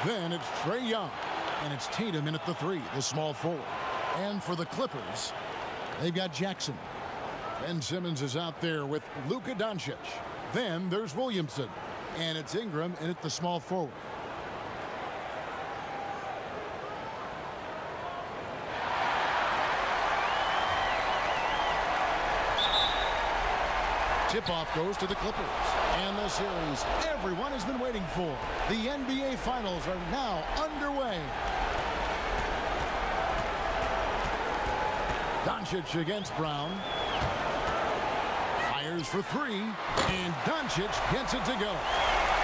Then it's Trae Young. And it's Tatum in at the 3, the small forward. And for the Clippers, they've got Jackson. Ben Simmons is out there with Luka Doncic. Then there's Williamson. And it's Ingram in at the small forward. Tip-off goes to the Clippers. And the series everyone has been waiting for. The NBA Finals are now underway. Doncic against Brown. Fires for 3. And Doncic gets it to go.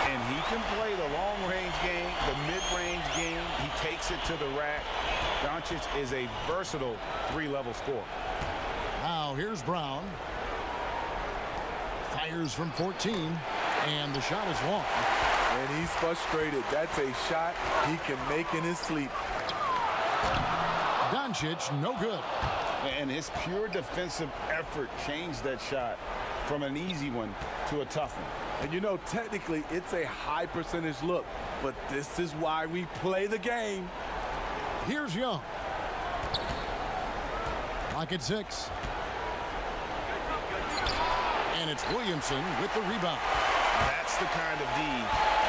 And he can play the long-range game, the mid-range game. He takes it to the rack. Doncic is a versatile 3-level scorer. Now here's Brown. Fires from 14, and the shot is long. And he's frustrated. That's a shot he can make in his sleep. Doncic, no good. And his pure defensive effort changed that shot from an easy one to a tough one. And you know, technically, it's a high percentage look, but this is why we play the game. Here's Young. Clock at 6. And it's Williamson with the rebound. That's the kind of D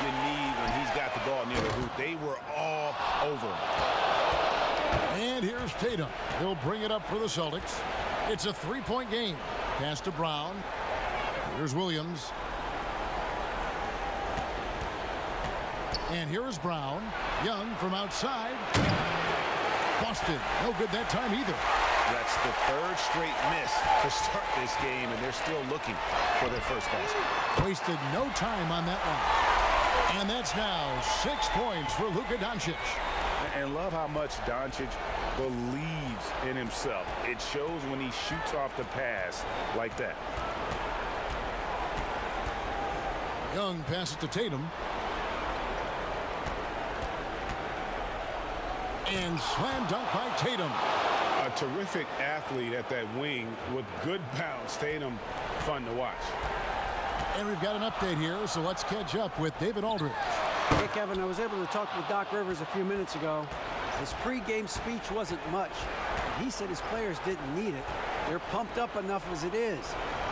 you need when he's got the ball near the hoop. They were all over him. And here's Tatum. He'll bring it up for the Celtics. It's a 3-point game. Pass to Brown. Here's Williams. And here is Brown. Young from outside. Busted. No good that time either. That's the 3rd straight miss to start this game, and they're still looking for their first basket. Wasted no time on that one. And that's now 6 points for Luka Doncic. And love how much Doncic believes in himself. It shows when he shoots off the pass like that. Young passes to Tatum. And slam dunk by Tatum. A terrific athlete at that wing with good bounce. Tatum, fun to watch. And we've got an update here, so let's catch up with David Aldridge. Hey, Kevin, I was able to talk with Doc Rivers a few minutes ago. His pregame speech wasn't much. He said his players didn't need it. They're pumped up enough as it is.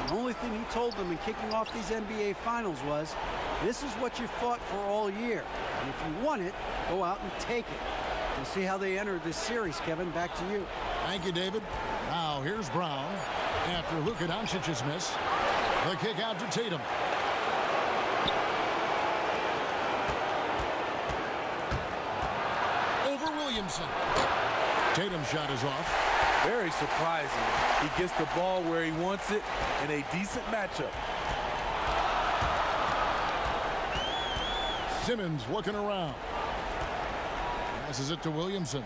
The only thing he told them in kicking off these NBA Finals was, this is what you fought for all year. And if you want it, go out and take it. We'll see how they enter this series, Kevin. Back to you. Thank you, David. Now here's Brown. After Luka Doncic's miss, the kick out to Tatum. Over Williamson. Tatum's shot is off. Very surprising. He gets the ball where he wants it in a decent matchup. Simmons looking around. Passes it to Williamson.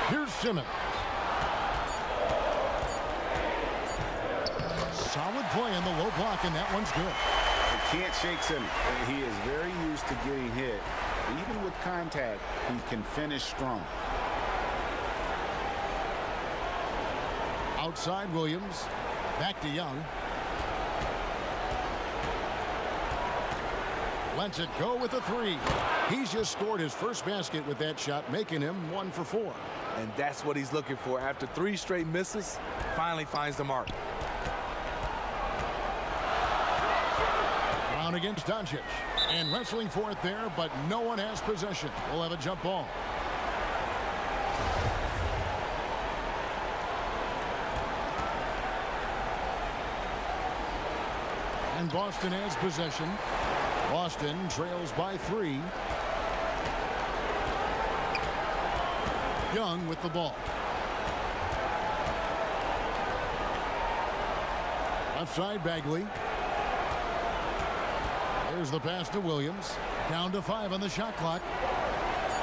Here's Simmons. Solid play in the low block, and that one's good. You can't shake Simmons. He is very used to getting hit. Even with contact, he can finish strong. Outside Williams. Back to Young. Lets it go with a 3. He's just scored his first basket with that shot, making him 1 for 4. And that's what he's looking for. After 3 straight misses, finally finds the mark. Brown against Doncic. And wrestling for it there, but no one has possession. We'll have a jump ball. And Boston has possession. Boston trails by 3. Young with the ball. Left side, Bagley. There's the pass to Williams. Down to 5 on the shot clock.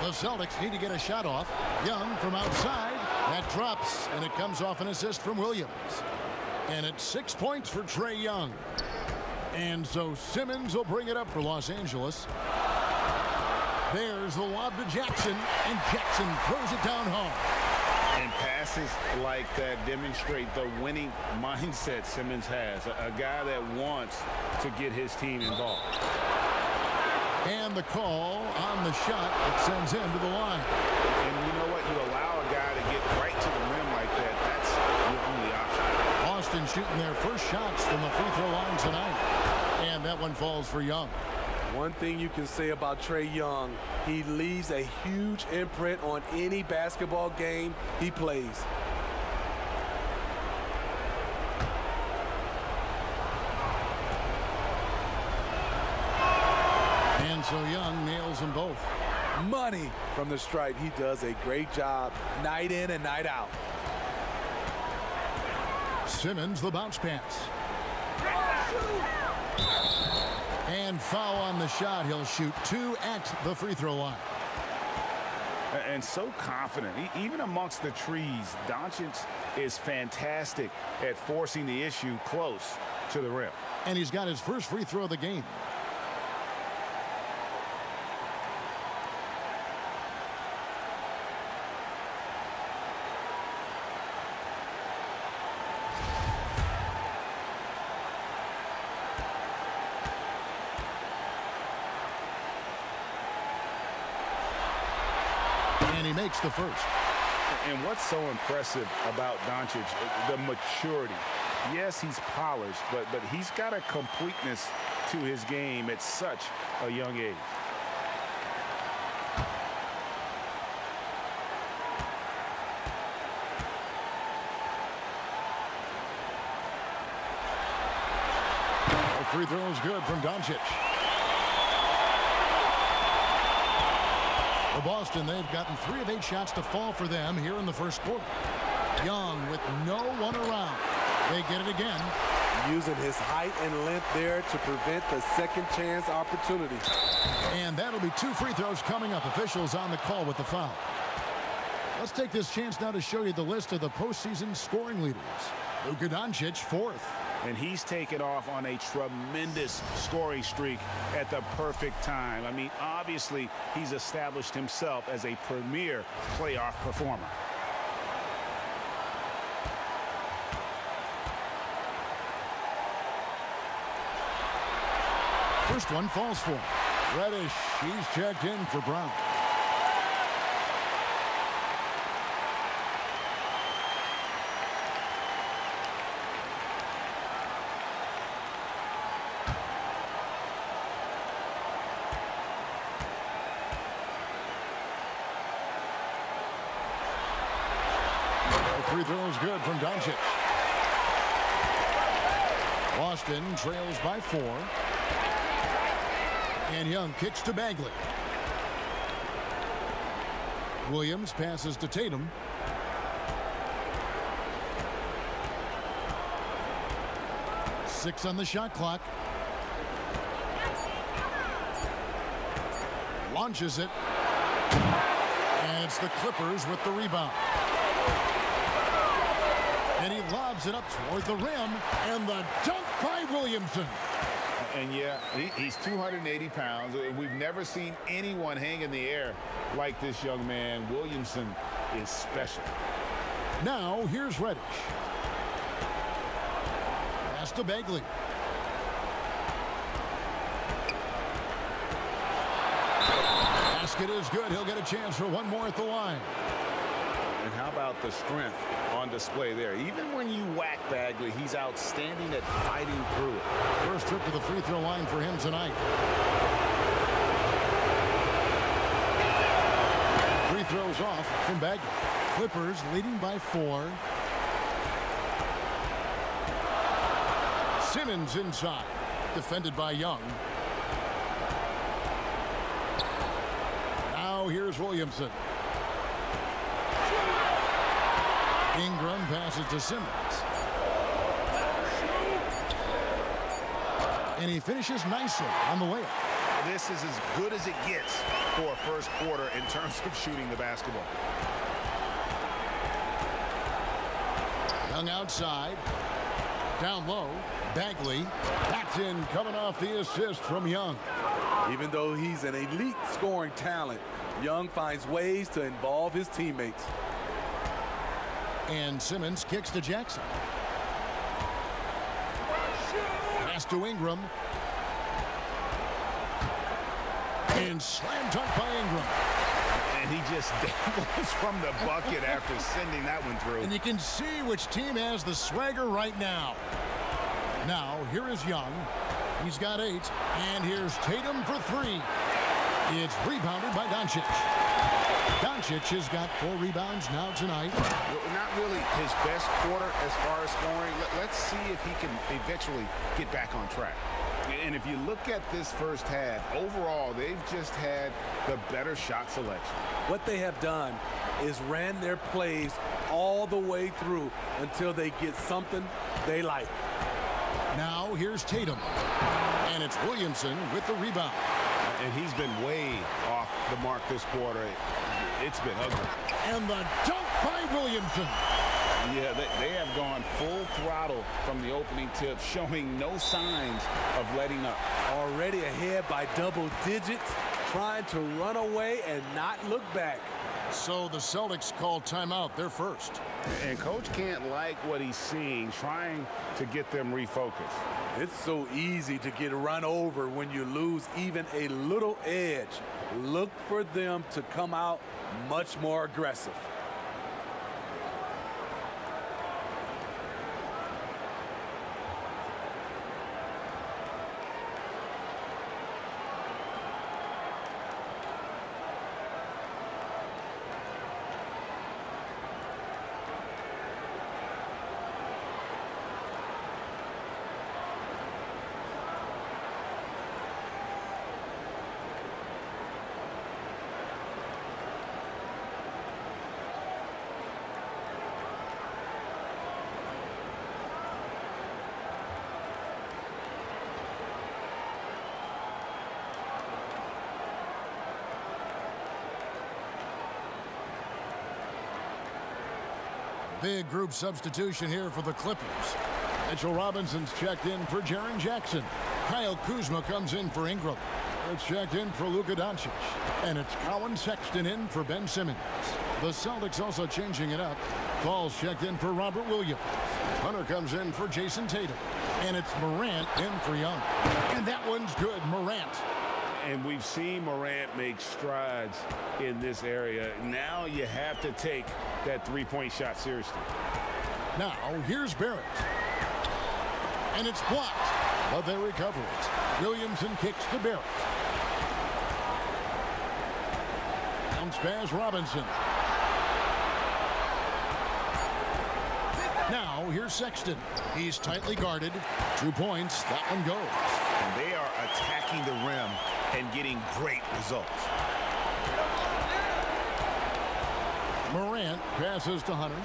The Celtics need to get a shot off. Young from outside. That drops, and it comes off an assist from Williams. And it's 6 points for Trae Young. And so Simmons will bring it up for Los Angeles. There's the lob to Jackson, and Jackson throws it down hard. And passes like that demonstrate the winning mindset Simmons has. A guy that wants to get his team involved. And the call on the shot that sends him to the line. And you know what? You allow a guy to get right to the rim like that. That's your only option. Boston shooting their first shots from the free throw line tonight. And that one falls for Young. One thing you can say about Trae Young, he leaves a huge imprint on any basketball game he plays. And so Young nails them both. Money from the stripe. He does a great job night in and night out. Simmons, the bounce pass. And foul on the shot. He'll shoot 2 at the free throw line. And so confident. Even amongst the trees, Doncic is fantastic at forcing the issue close to the rim. And he's got his first free throw of the game. And he makes the first. And what's so impressive about Doncic, the maturity. Yes, he's polished, but he's got a completeness to his game at such a young age. The free throw is good from Doncic. For Boston, they've gotten 3 of 8 shots to fall for them here in the first quarter. Young with no one around. They get it again. Using his height and length there to prevent the second chance opportunity. And that'll be 2 free throws coming up. Officials on the call with the foul. Let's take this chance now to show you the list of the postseason scoring leaders. Luka Doncic, 4th. And he's taken off on a tremendous scoring streak at the perfect time. I mean, obviously, he's established himself as a premier playoff performer. First one falls for him. Reddish, he's checked in for Brown. Free throw is good from Doncic. Boston trails by 4. And Young kicks to Bagley. Williams passes to Tatum. Six on the shot clock. Launches it. And it's the Clippers with the rebound. And he lobs it up toward the rim. And the dunk by Williamson. And yeah, he's 280 pounds. We've never seen anyone hang in the air like this young man. Williamson is special. Now here's Reddish. Pass to Bagley. Basket is good. He'll get a chance for one more at the line. And how about the strength on display there? Even when you whack Bagley, he's outstanding at fighting through it. First trip to the free throw line for him tonight. Free throws off from Bagley. Clippers leading by 4. Simmons inside. Defended by Young. Now here's Williamson. Ingram passes to Simmons. And he finishes nicely on the layup. This is as good as it gets for a first quarter in terms of shooting the basketball. Young outside. Down low. Bagley. That's in, coming off the assist from Young. Even though he's an elite scoring talent, Young finds ways to involve his teammates. And Simmons kicks to Jackson. Pass to Ingram. And slam dunk by Ingram. And he just dangles from the bucket after sending that one through. And you can see which team has the swagger right now. Now, here is Young. He's got 8. And here's Tatum for 3. It's rebounded by Doncic. Doncic has got 4 rebounds now tonight. Not really his best quarter as far as scoring. Let's see if he can eventually get back on track. And if you look at this first half, overall, they've just had the better shot selection. What they have done is ran their plays all the way through until they get something they like. Now here's Tatum. And it's Williamson with the rebound. And he's been way off the mark this quarter. It's been ugly. And the dunk by Williamson. Yeah, they have gone full throttle from the opening tip, showing no signs of letting up. Already ahead by double digits, trying to run away and not look back. So the Celtics call timeout. They're first. And Coach can't like what he's seeing, trying to get them refocused. It's so easy to get run over when you lose even a little edge. Look for them to come out much more aggressive. Big group substitution here for the Clippers. Mitchell Robinson's checked in for Jaren Jackson. Kyle Kuzma comes in for Ingram. It's checked in for Luka Doncic. And it's Colin Sexton in for Ben Simmons. The Celtics also changing it up. Paul's checked in for Robert Williams. Hunter comes in for Jason Tatum. And it's Morant in for Young. And that one's good, Morant. And we've seen Morant make strides in this area. Now you have to take that three-point shot seriously. Now, here's Barrett. And it's blocked, but they recover it. Williamson kicks to Barrett. Bounce pass Robinson. Now, here's Sexton. He's tightly guarded. 2 points. That one goes. And they are attacking the rim and getting great results. Morant passes to Hunter.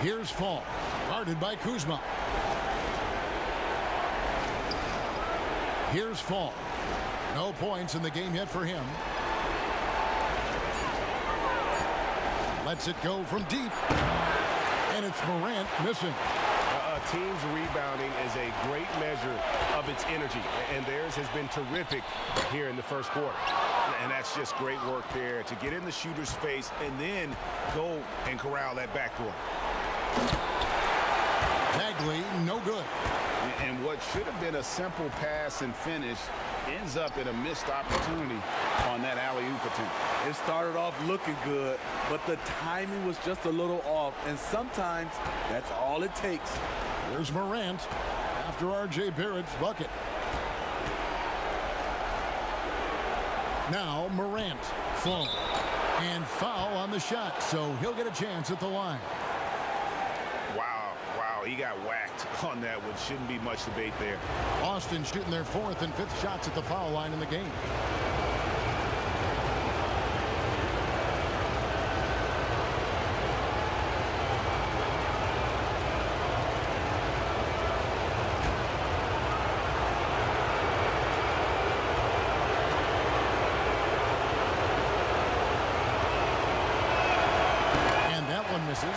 Here's Fall, guarded by Kuzma. Here's Fall. No points in the game yet for him. Lets it go from deep. And it's Morant missing. A team's rebounding is a great measure of its energy, and theirs has been terrific here in the first quarter. And that's just great work there to get in the shooter's face and then go and corral that backdoor. Bagley, no good. And what should have been a simple pass and finish ends up in a missed opportunity on that alley-oop attempt. It started off looking good, but the timing was just a little off, and sometimes that's all it takes. There's Morant after R.J. Barrett's bucket. Now Morant, full, and foul on the shot, so he'll get a chance at the line. Wow, he got whacked on that one. Shouldn't be much debate there. Boston shooting their 4th and 5th shots at the foul line in the game. And that one misses.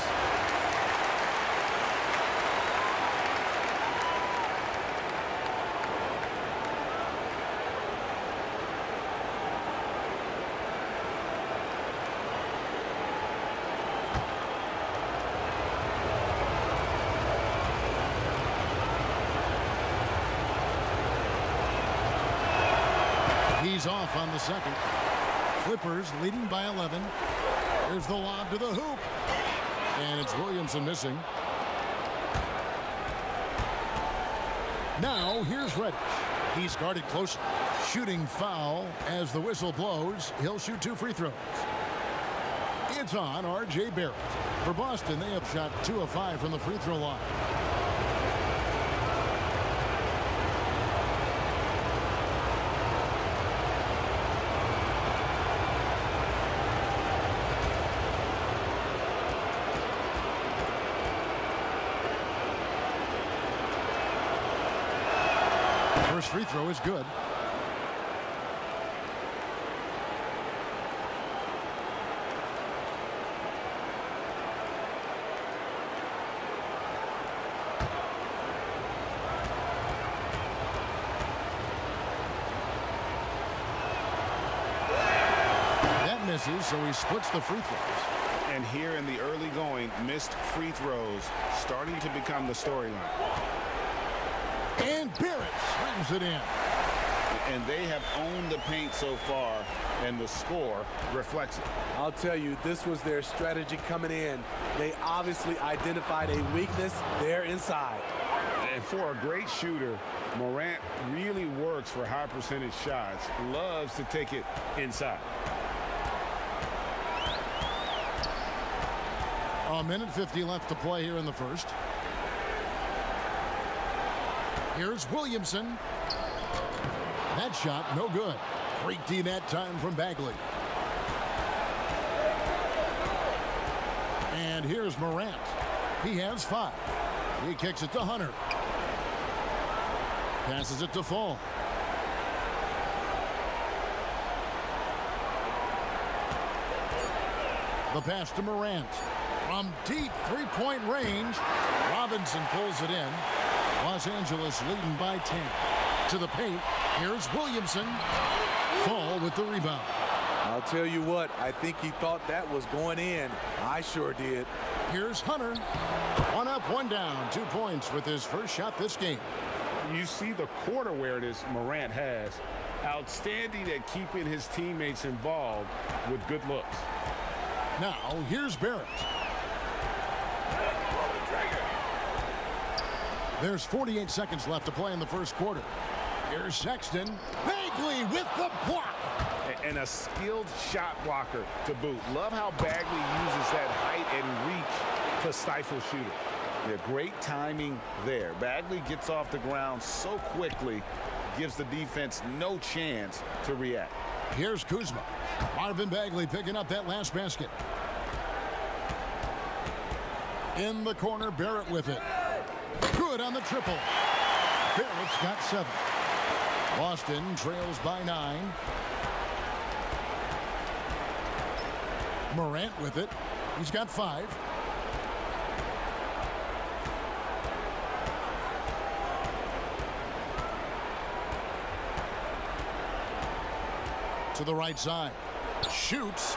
He He's off on the second. Clippers leading by 11. There's the lob to the hoop. And it's Williamson missing. Now here's Reddish. He's guarded closely. Shooting foul as the whistle blows. He'll shoot 2 free throws. It's on R.J. Barrett. For Boston, they have shot 2 of 5 from the free throw line. First free throw is good. That misses, so he splits the free throws. And here in the early going, missed free throws starting to become the storyline. And Barrett slams it in. And they have owned the paint so far, and the score reflects it. I'll tell you, this was their strategy coming in. They obviously identified a weakness there inside. And for a great shooter, Morant really works for high percentage shots, loves to take it inside. A minute 50 left to play here in the first. Here's Williamson. That shot, no good. Great D that time from Bagley. And here's Morant. He has 5. He kicks it to Hunter. Passes it to Fall. The pass to Morant. From deep three-point range, Robinson pulls it in. Los Angeles leading by 10. To the paint, here's Williamson. Fall with the rebound. I'll tell you what, I think he thought that was going in. I sure did. Here's Hunter. 1 up, 1 down. 2 points with his first shot this game. You see the court awareness Morant has. Outstanding at keeping his teammates involved with good looks. Now, here's Barrett. There's 48 seconds left to play in the first quarter. Here's Sexton. Bagley with the block. And a skilled shot blocker to boot. Love how Bagley uses that height and reach to stifle shooters. Yeah, great timing there. Bagley gets off the ground so quickly, gives the defense no chance to react. Here's Kuzma. Marvin Bagley picking up that last basket. In the corner, Barrett with it. Good on the triple. Barrett's got 7. Boston trails by 9. Morant with it. He's got 5. To the right side. Shoots.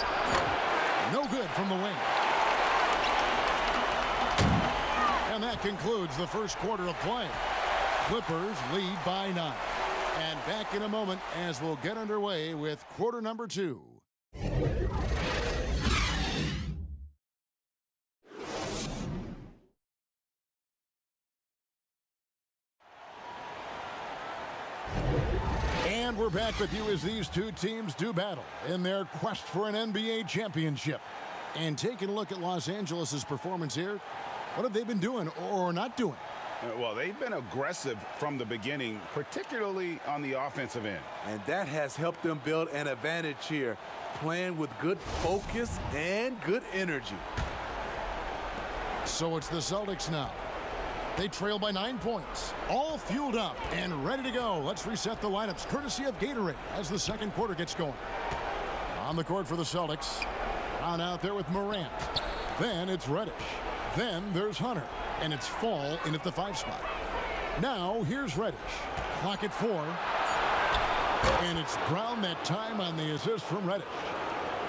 No good from the wing. And that concludes the first quarter of play. Clippers lead by 9. And back in a moment as we'll get underway with quarter number 2. And we're back with you as these two teams do battle in their quest for an NBA championship. And taking a look at Los Angeles' performance here, what have they been doing or not doing? Well, they've been aggressive from the beginning, particularly on the offensive end. And that has helped them build an advantage here, playing with good focus and good energy. So it's the Celtics now. They trail by 9 points, all fueled up and ready to go. Let's reset the lineups, courtesy of Gatorade, as the second quarter gets going. On the court for the Celtics, on out there with Morant. Then it's Reddish. Then there's Hunter, and it's Fall in at the 5 spot. Now here's Reddish. Clock at 4. And it's Brown that time on the assist from Reddish.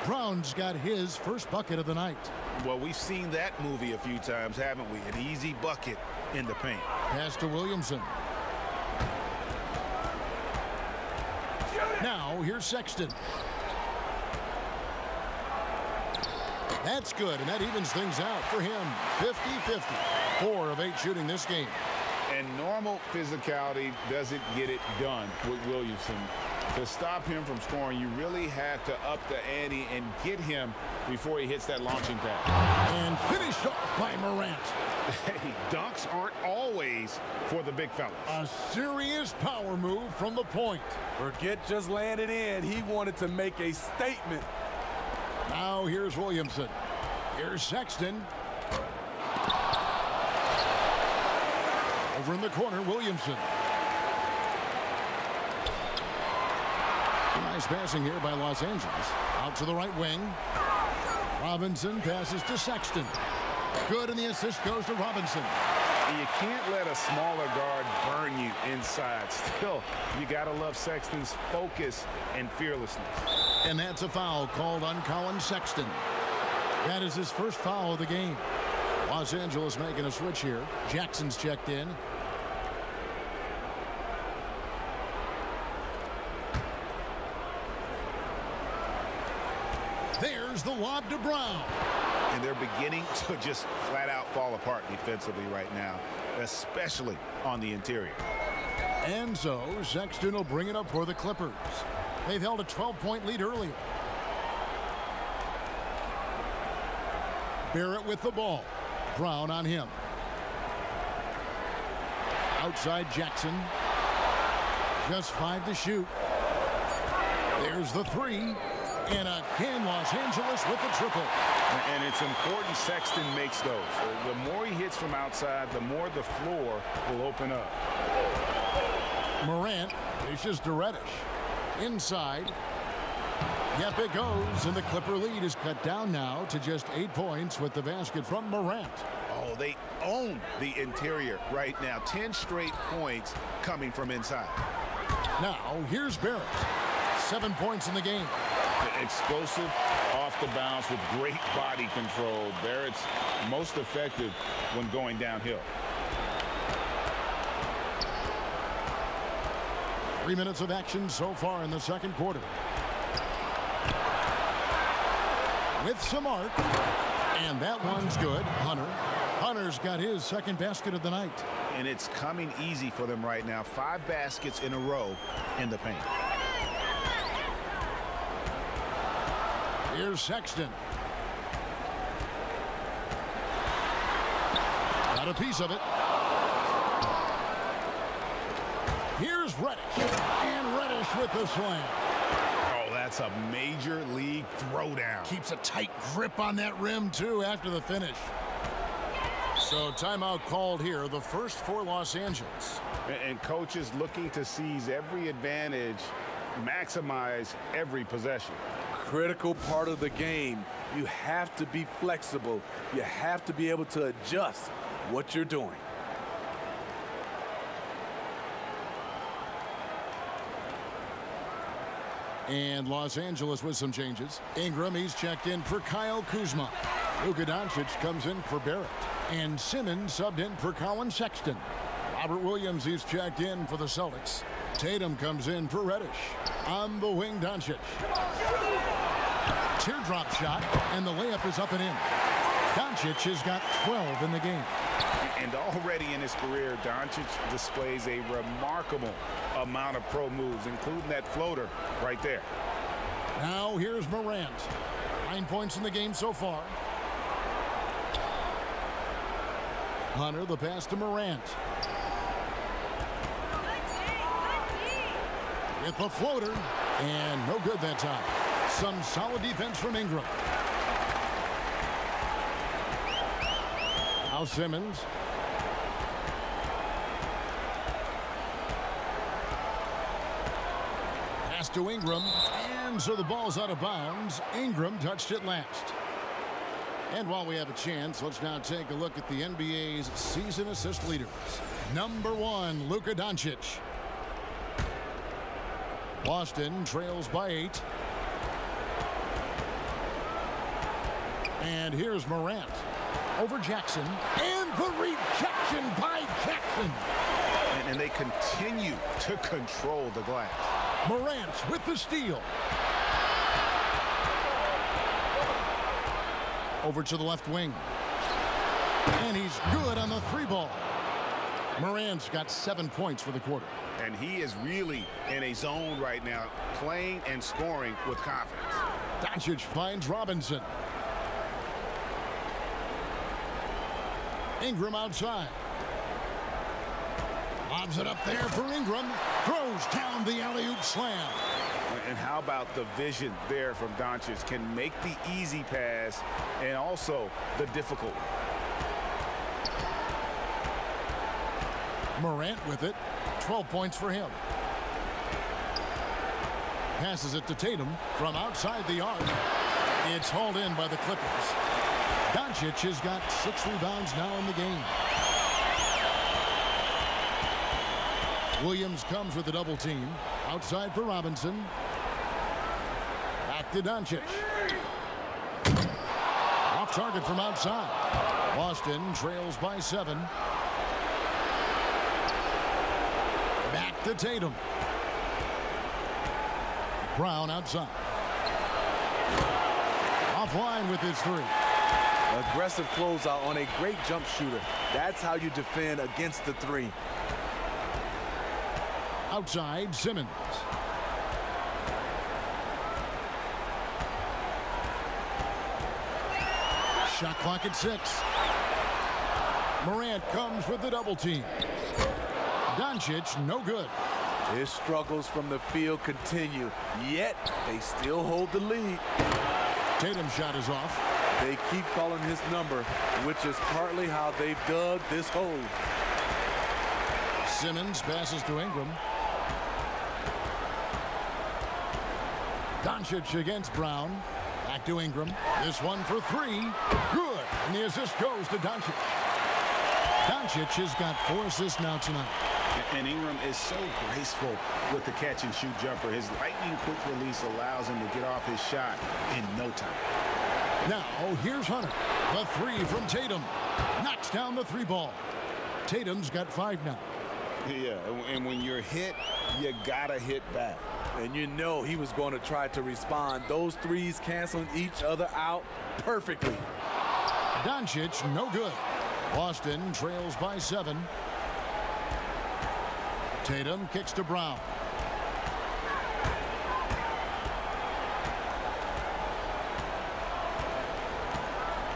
Brown's got his first bucket of the night. Well, we've seen that movie a few times, haven't we? An easy bucket in the paint. Pass to Williamson. Now, here's Sexton. That's good, and that evens things out for him. 50-50. 4 of 8 shooting this game. And normal physicality doesn't get it done with Williamson. To stop him from scoring, you really have to up the ante and get him before he hits that launching pad. And finished off by Morant. Hey, dunks aren't always for the big fellas. A serious power move from the point. Forget just laying it in. He wanted to make a statement. Now here's Williamson. Here's Sexton. Over in the corner, Williamson. Nice passing here by Los Angeles. Out to the right wing. Robinson passes to Sexton. Good, and the assist goes to Robinson. You can't let a smaller guard burn you inside. Still, you got to love Sexton's focus and fearlessness. And that's a foul called on Colin Sexton. That is his first foul of the game. Los Angeles making a switch here. Jackson's checked in. There's the lob to Brown. And they're beginning to just flat out fall apart defensively right now, especially on the interior. And so Sexton will bring it up for the Clippers. They've held a 12-point lead earlier. Barrett with the ball. Brown on him. Outside Jackson. Just 5 to shoot. There's the 3. And again, Los Angeles with the triple. And it's important Sexton makes those. The more he hits from outside, the more the floor will open up. Morant dishes to Reddish. Inside. Yep, it goes. And the Clipper lead is cut down now to just 8 points with the basket from Morant. Oh, they own the interior right now. 10 straight points coming from inside. Now, here's Barrett. 7 points in the game. Explosive off the bounce with great body control. Barrett's most effective when going downhill. 3 minutes of action so far in the second quarter. With some arc. And that one's good. Hunter's got his second basket of the night. And it's coming easy for them right now. 5 baskets in a row in the paint. Here's Sexton. Got a piece of it. Here's Reddish. And Reddish with the slam. Oh, that's a major league throwdown. Keeps a tight grip on that rim, too, after the finish. So timeout called here, the first for Los Angeles. And coaches looking to seize every advantage, maximize every possession. Critical part of the game. You have to be flexible. You have to be able to adjust what you're doing. And Los Angeles with some changes. Ingram, he's checked in for Kyle Kuzma. Luka Doncic comes in for Barrett. And Simmons subbed in for Colin Sexton. Robert Williams, he's checked in for the Celtics. Tatum comes in for Reddish. On the wing, Doncic. Teardrop shot, and the layup is up and in. Doncic has got 12 in the game. And already in his career, Doncic displays a remarkable amount of pro moves, including that floater right there. Now here's Morant. 9 points in the game so far. Hunter, the pass to Morant. With the floater, and no good that time. Some solid defense from Ingram. Now Simmons. Pass to Ingram, and so the ball's out of bounds. Ingram touched it last. And while we have a chance, let's now take a look at the NBA's season assist leaders. Number 1, Luka Doncic. Boston trails by 8. And here's Morant over Jackson, and the rejection by Jackson. And they continue to control the glass. Morant with the steal. Over to the left wing. And he's good on the three ball. Morant's got 7 points for the quarter. And he is really in a zone right now, playing and scoring with confidence. Doncic finds Robinson. Ingram outside. Lobs it up there for Ingram. Throws down the alley-oop slam. And how about the vision there from Doncic? Can make the easy pass and also the difficult. Morant with it. 12 points for him. Passes it to Tatum from outside the arc. It's hauled in by the Clippers. Doncic has got 6 rebounds now in the game. Williams comes with a double team. Outside for Robinson. Back to Doncic. Off target from outside. Boston trails by 7. Back to Tatum. Brown outside. Offline with his 3. Aggressive closeout on a great jump shooter. That's how you defend against the 3. Outside, Simmons. Shot clock at 6. Morant comes with the double team. Doncic, no good. His struggles from the field continue, yet they still hold the lead. Tatum's shot is off. They keep calling his number, which is partly how they've dug this hole. Simmons passes to Ingram. Doncic against Brown. Back to Ingram. This one for 3. Good. And the assist goes to Doncic. Doncic has got 4 assists now tonight. And Ingram is so graceful with the catch-and-shoot jumper. His lightning-quick release allows him to get off his shot in no time. Now, here's Hunter. The 3 from Tatum. Knocks down the 3 ball. Tatum's got 5 now. Yeah, and when you're hit, you gotta hit back. And you know he was going to try to respond. Those 3s canceling each other out perfectly. Doncic, no good. Boston trails by 7. Tatum kicks to Brown.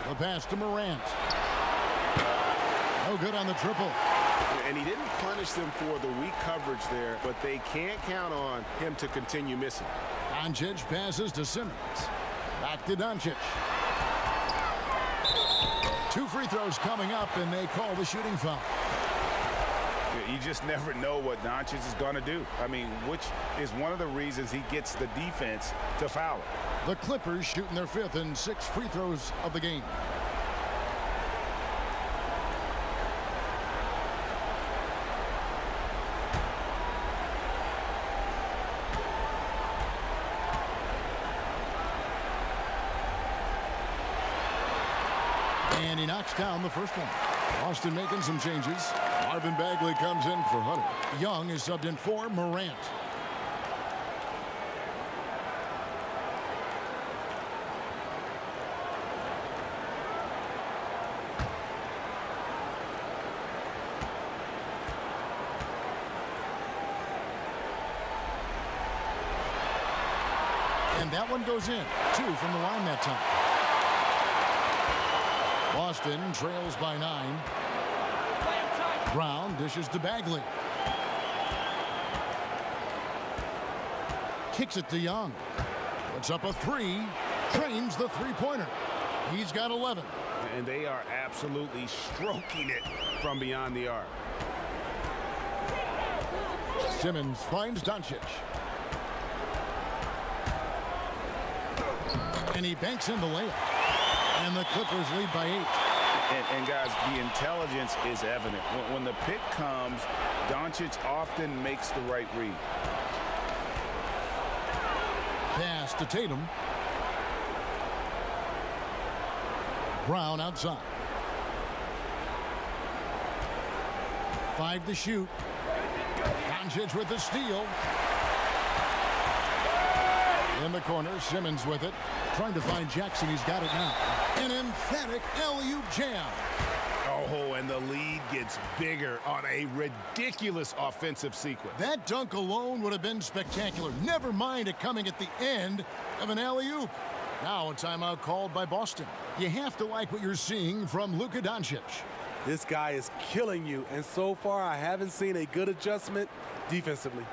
The pass to Morant. No good on the triple. And he didn't punish them for the weak coverage there, but they can't count on him to continue missing. Doncic passes to Simmons. Back to Doncic. 2 free throws coming up, and they call the shooting foul. You just never know what Doncic is going to do. I mean, which is one of the reasons he gets the defense to foul him. The Clippers shooting their 5th and 6th free throws of the game. And he knocks down the first one. Boston making some changes. Marvin Bagley comes in for Hunter. Young is subbed in for Morant. And that one goes in. 2 from the line that time. Boston trails by 9. Brown dishes to Bagley. Kicks it to Young. Puts up a 3. Trains the 3-pointer. He's got 11. And they are absolutely stroking it from beyond the arc. Simmons finds Doncic. And he banks in the layup. And the Clippers lead by 8. And guys, the intelligence is evident. When the pick comes, Doncic often makes the right read. Pass to Tatum. Brown outside. 5 to shoot. Doncic with the steal. In the corner, Simmons with it. Trying to find Jackson. He's got it now. An emphatic alley-oop jam. Oh, and the lead gets bigger on a ridiculous offensive sequence. That dunk alone would have been spectacular. Never mind it coming at the end of an alley-oop. Now a timeout called by Boston. You have to like what you're seeing from Luka Doncic. This guy is killing you, and so far I haven't seen a good adjustment defensively.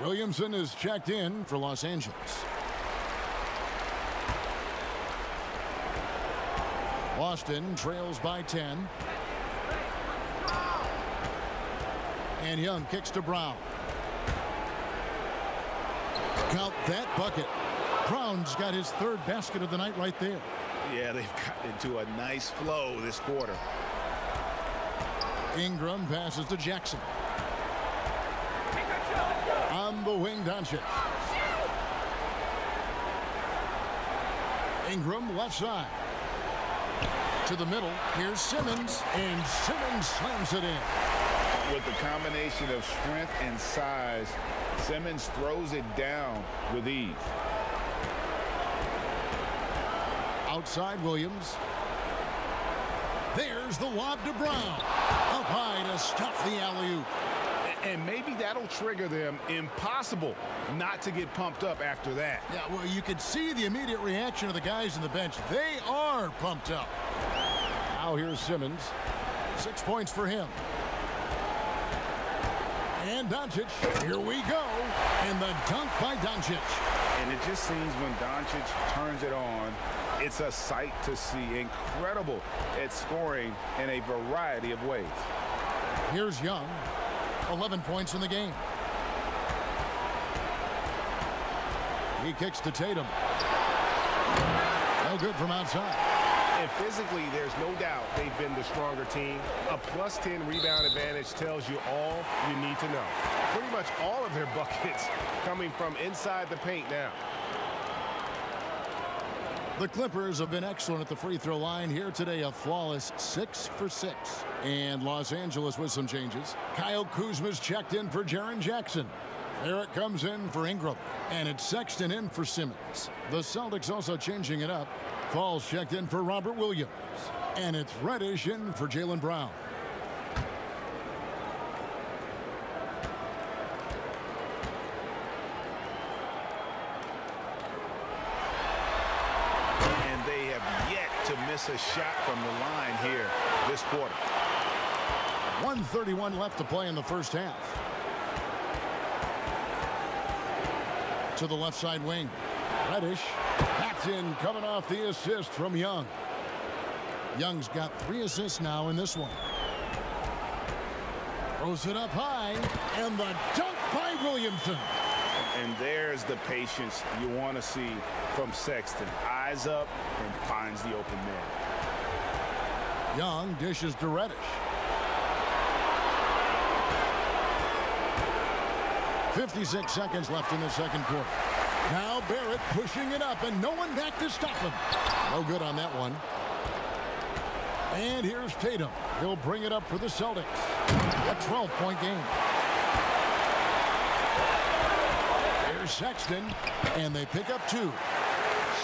Williamson is checked in for Los Angeles. Boston trails by 10. And Young kicks to Brown. Count that bucket. Brown's got his third basket of the night right there. Yeah, they've gotten into a nice flow this quarter. Ingram passes to Jackson. On the wing, Doncic. Ingram left side. To the middle. Here's Simmons. And Simmons slams it in. With the combination of strength and size, Simmons throws it down with ease. Outside Williams. There's the lob to Brown. Up high to stuff the alley-oop. And maybe that'll trigger them. Impossible not to get pumped up after that. Yeah, well, you could see the immediate reaction of the guys on the bench. They are pumped up. Now here's Simmons. 6 points for him. And Doncic. Here we go. And the dunk by Doncic. And it just seems when Doncic turns it on, it's a sight to see. Incredible at scoring in a variety of ways. Here's Young. 11 points in the game. He kicks to Tatum. No good from outside. And physically, there's no doubt they've been the stronger team. A plus 10 rebound advantage tells you all you need to know. Pretty much all of their buckets coming from inside the paint now. The Clippers have been excellent at the free throw line here today. A flawless 6 for 6. And Los Angeles with some changes. Kyle Kuzma's checked in for Jaren Jackson. Eric comes in for Ingram. And it's Sexton in for Simmons. The Celtics also changing it up. Falls checked in for Robert Williams. And it's Reddish in for Jaylen Brown. And they have yet to miss a shot from the line here this quarter. 1:31 left to play in the first half. To the left side wing. Reddish. That's in, coming off the assist from Young. Young's got 3 assists now in this one. Throws it up high. And the dunk by Williamson. And there's the patience you want to see from Sexton. Eyes up and finds the open man. Young dishes to Reddish. 56 seconds left in the second quarter. Now Barrett pushing it up, and no one back to stop him. No good on that one. And here's Tatum. He'll bring it up for the Celtics. A 12-point game. Here's Sexton, and they pick up 2.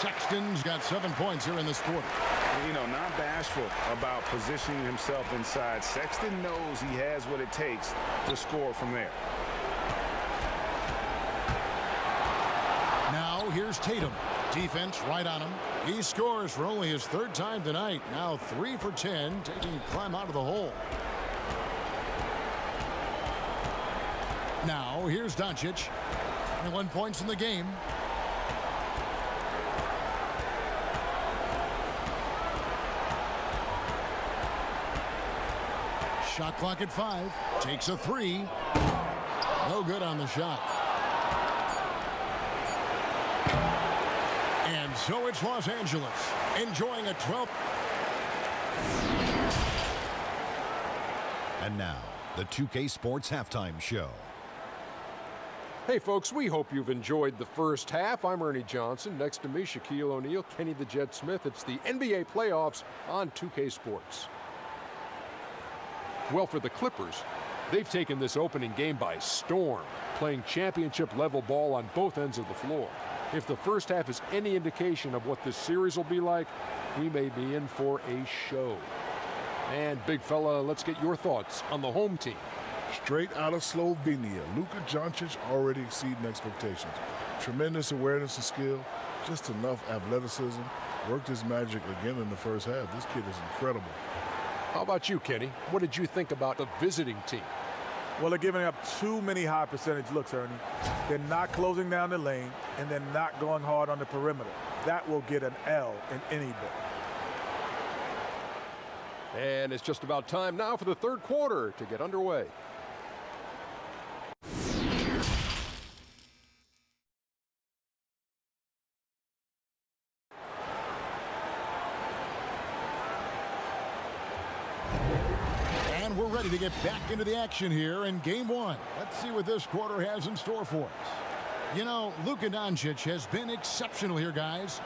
Sexton's got 7 points here in this quarter. You know, not bashful about positioning himself inside. Sexton knows he has what it takes to score from there. Now here's Tatum. Defense right on him. He scores for only his 3rd time tonight. Now 3 for 10, taking Clem out of the hole. Now here's Doncic. 21 points in the game. Shot clock at 5. Takes a 3. No good on the shot. And so it's Los Angeles enjoying a 12th. And now, the 2K Sports Halftime Show. Hey, folks, we hope you've enjoyed the first half. I'm Ernie Johnson. Next to me, Shaquille O'Neal, Kenny the Jet Smith. It's the NBA playoffs on 2K Sports. Well, for the Clippers, they've taken this opening game by storm, playing championship-level ball on both ends of the floor. If the first half is any indication of what this series will be like, we may be in for a show. And, big fella, let's get your thoughts on the home team. Straight out of Slovenia, Luka Doncic already exceeding expectations. Tremendous awareness and skill, just enough athleticism. Worked his magic again in the first half. This kid is incredible. How about you, Kenny? What did you think about the visiting team? Well, they're giving up too many high percentage looks, Ernie. They're not closing down the lane, and they're not going hard on the perimeter. That will get an L in any book. And it's just about time now for the third quarter to get underway. And we're ready to get back into the action here in game one. Let's see what this quarter has in store for us. You know, Luka Doncic has been exceptional here, guys.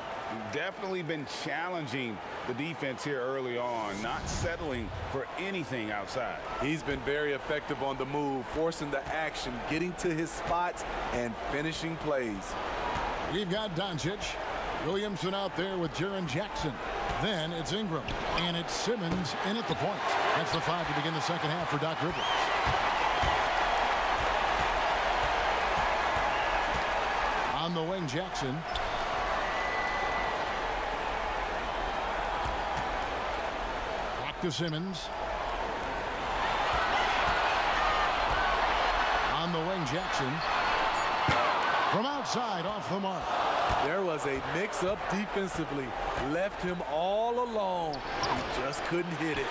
Definitely been challenging the defense here early on, not settling for anything outside. He's been very effective on the move, forcing the action, getting to his spots, and finishing plays. We've got Doncic, Williamson out there with Jaren Jackson. Then it's Ingram, and it's Simmons in at the point. That's the 5 to begin the second half for Doc Rivers. On the wing, Jackson. Back to Simmons. On the wing, Jackson. From outside, off the mark. There was a mix-up defensively. Left him all alone. He just couldn't hit it.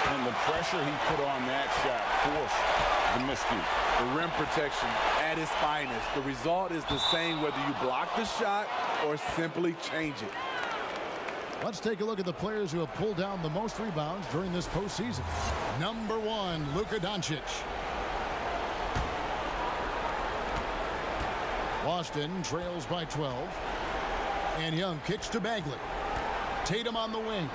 And the pressure he put on that shot forced the miscue. The rim protection at its finest. The result is the same whether you block the shot or simply change it. Let's take a look at the players who have pulled down the most rebounds during this postseason. Number 1, Luka Doncic. Boston trails by 12. And Young kicks to Bagley. Tatum on the wing.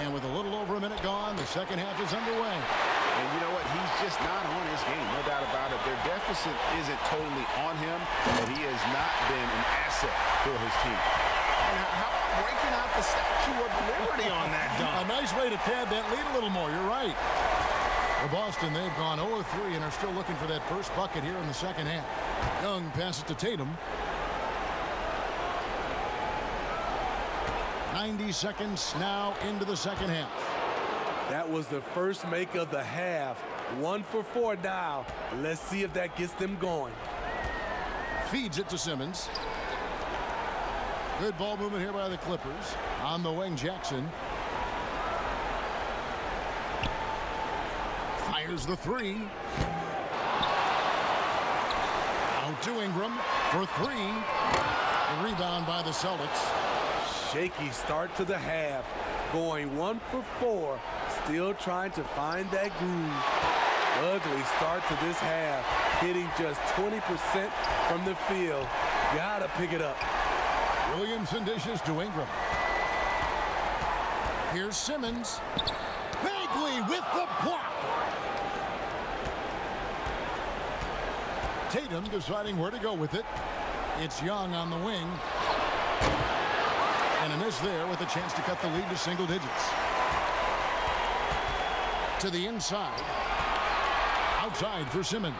And with a little over a minute gone, the second half is underway. And you know what? He's just not on his game, no doubt about it. Their deficit isn't totally on him, but he has not been an asset for his team. And how about breaking out the Statue of Liberty on that dunk? A nice way to pad that lead a little more. You're right. For Boston, they've gone 0-3 and are still looking for that first bucket here in the second half. Young passes to Tatum. 90 seconds now into the second half. That was the first make of the half. 1 for 4 now. Let's see if that gets them going. Feeds it to Simmons. Good ball movement here by the Clippers. On the wing, Jackson. Fires the 3. Out to Ingram for 3. The rebound by the Celtics. Shaky start to the half. Going 1 for 4. Still trying to find that groove. Ugly start to this half. Hitting just 20% from the field. Gotta pick it up. Williamson dishes to Ingram. Here's Simmons. Bagley with the block. Tatum deciding where to go with it. It's Young on the wing. And a miss there with a chance to cut the lead to single digits. To the inside. Outside for Simmons.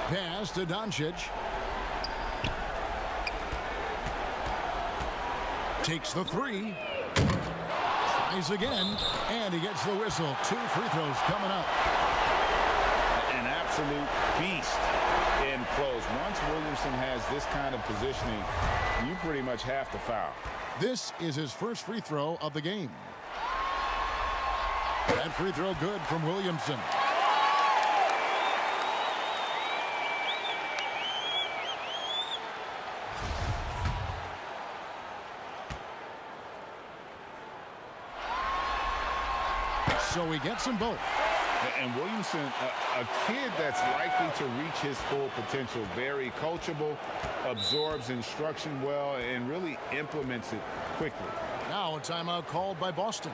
Pass to Doncic. Takes the 3. Tries again. And he gets the whistle. 2 free throws coming up. An absolute beast in close. Once Williamson has this kind of positioning, you pretty much have to foul. This is his first free throw of the game. That free throw good from Williamson. So he gets them both. And Williamson, a kid that's likely to reach his full potential. Very coachable, absorbs instruction well, and really implements it quickly. Now a timeout called by Boston.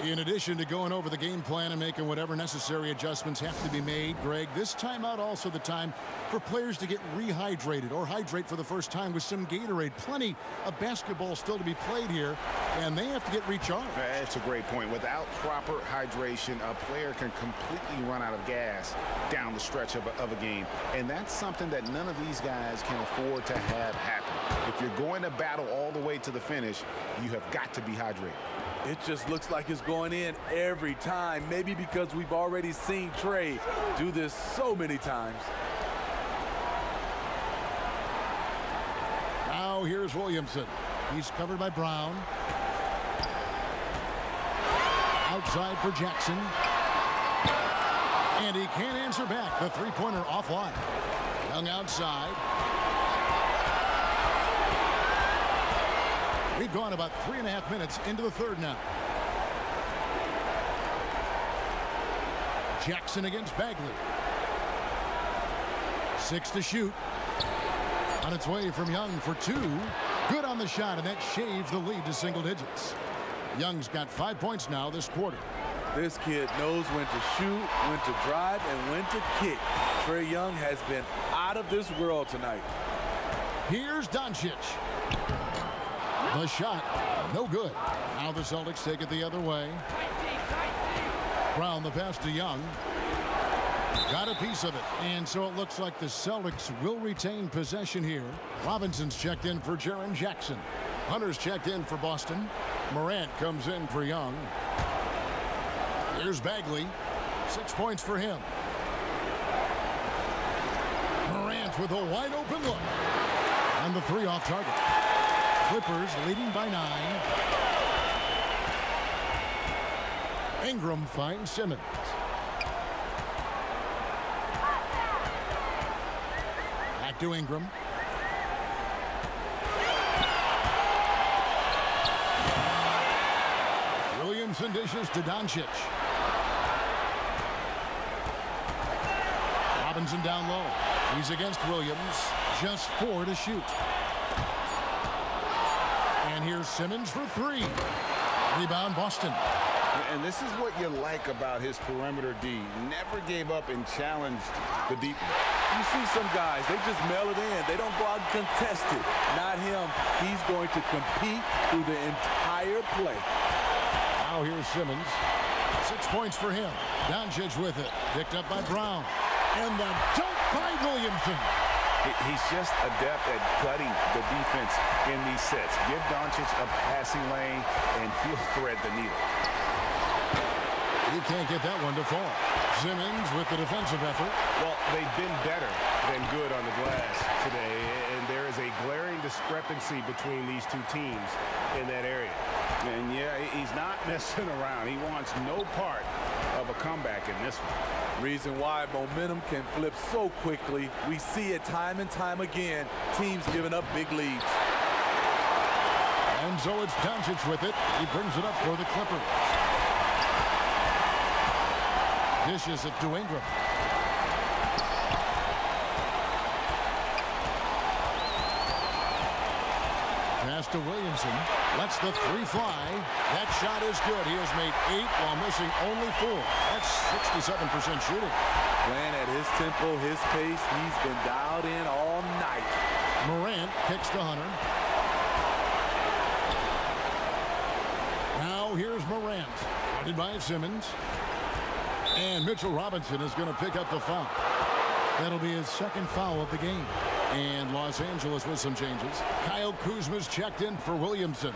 In addition to going over the game plan and making whatever necessary adjustments have to be made, Greg, this timeout also the time for players to get rehydrated or hydrate for the first time with some Gatorade. Plenty of basketball still to be played here, and they have to get recharged. That's a great point. Without proper hydration, a player can completely run out of gas down the stretch of a game, and that's something that none of these guys can afford to have happen. If you're going to battle all the way to the finish, you have got to be hydrated. It just looks like it's going in every time, maybe because we've already seen Trey do this so many times. Now here's Williamson. He's covered by Brown. Outside for Jackson. And he can't answer back. The three-pointer offline. Young outside. We've gone about 3.5 minutes into the third now. Jackson against Bagley. 6 to shoot. On its way from Young for 2. Good on the shot, and that shaves the lead to single digits. Young's got 5 points now this quarter. This kid knows when to shoot, when to drive, and when to kick. Trae Young has been out of this world tonight. Here's Doncic. The shot, no good. Now the Celtics take it the other way. Brown the pass to Young. Got a piece of it. And so it looks like the Celtics will retain possession here. Robinson's checked in for Jaren Jackson. Hunter's checked in for Boston. Morant comes in for Young. Here's Bagley. 6 points for him. Morant with a wide open look. And the 3 off target. Clippers leading by 9. Ingram finds Simmons. Back to Ingram. Williamson dishes to Doncic. Robinson down low. He's against Williams. Just 4 to shoot. And here's Simmons for 3. Rebound Boston. And this is what you like about his perimeter D. Never gave up and challenged the deep. You see some guys, they just mail it in. They don't go out and contest it. Not him. He's going to compete through the entire play. Now here's Simmons. 6 points for him. Doncic with it. Picked up by Brown. And the dunk by Williamson. He's just adept at gutting the defense in these sets. Give Doncic a passing lane, and he'll thread the needle. He can't get that one to fall. Simmons with the defensive effort. Well, they've been better than good on the glass today, and there is a glaring discrepancy between these two teams in that area. And, yeah, he's not messing around. He wants no part of a comeback in this one. Reason why momentum can flip so quickly. We see it time and time again. Teams giving up big leads. And so it's Doncic with it. He brings it up for the Clippers. Dishes it to Ingram. Pass to Williamson. Lets the 3 fly. That shot is good. He has made 8 while missing only 4. That's 67% shooting. Playing at his tempo, his pace. He's been dialed in all night. Morant kicks to Hunter. Now here's Morant. Guarded by Simmons. And Mitchell Robinson is going to pick up the foul. That'll be his 2nd foul of the game. And Los Angeles with some changes. Kyle Kuzma's checked in for Williamson.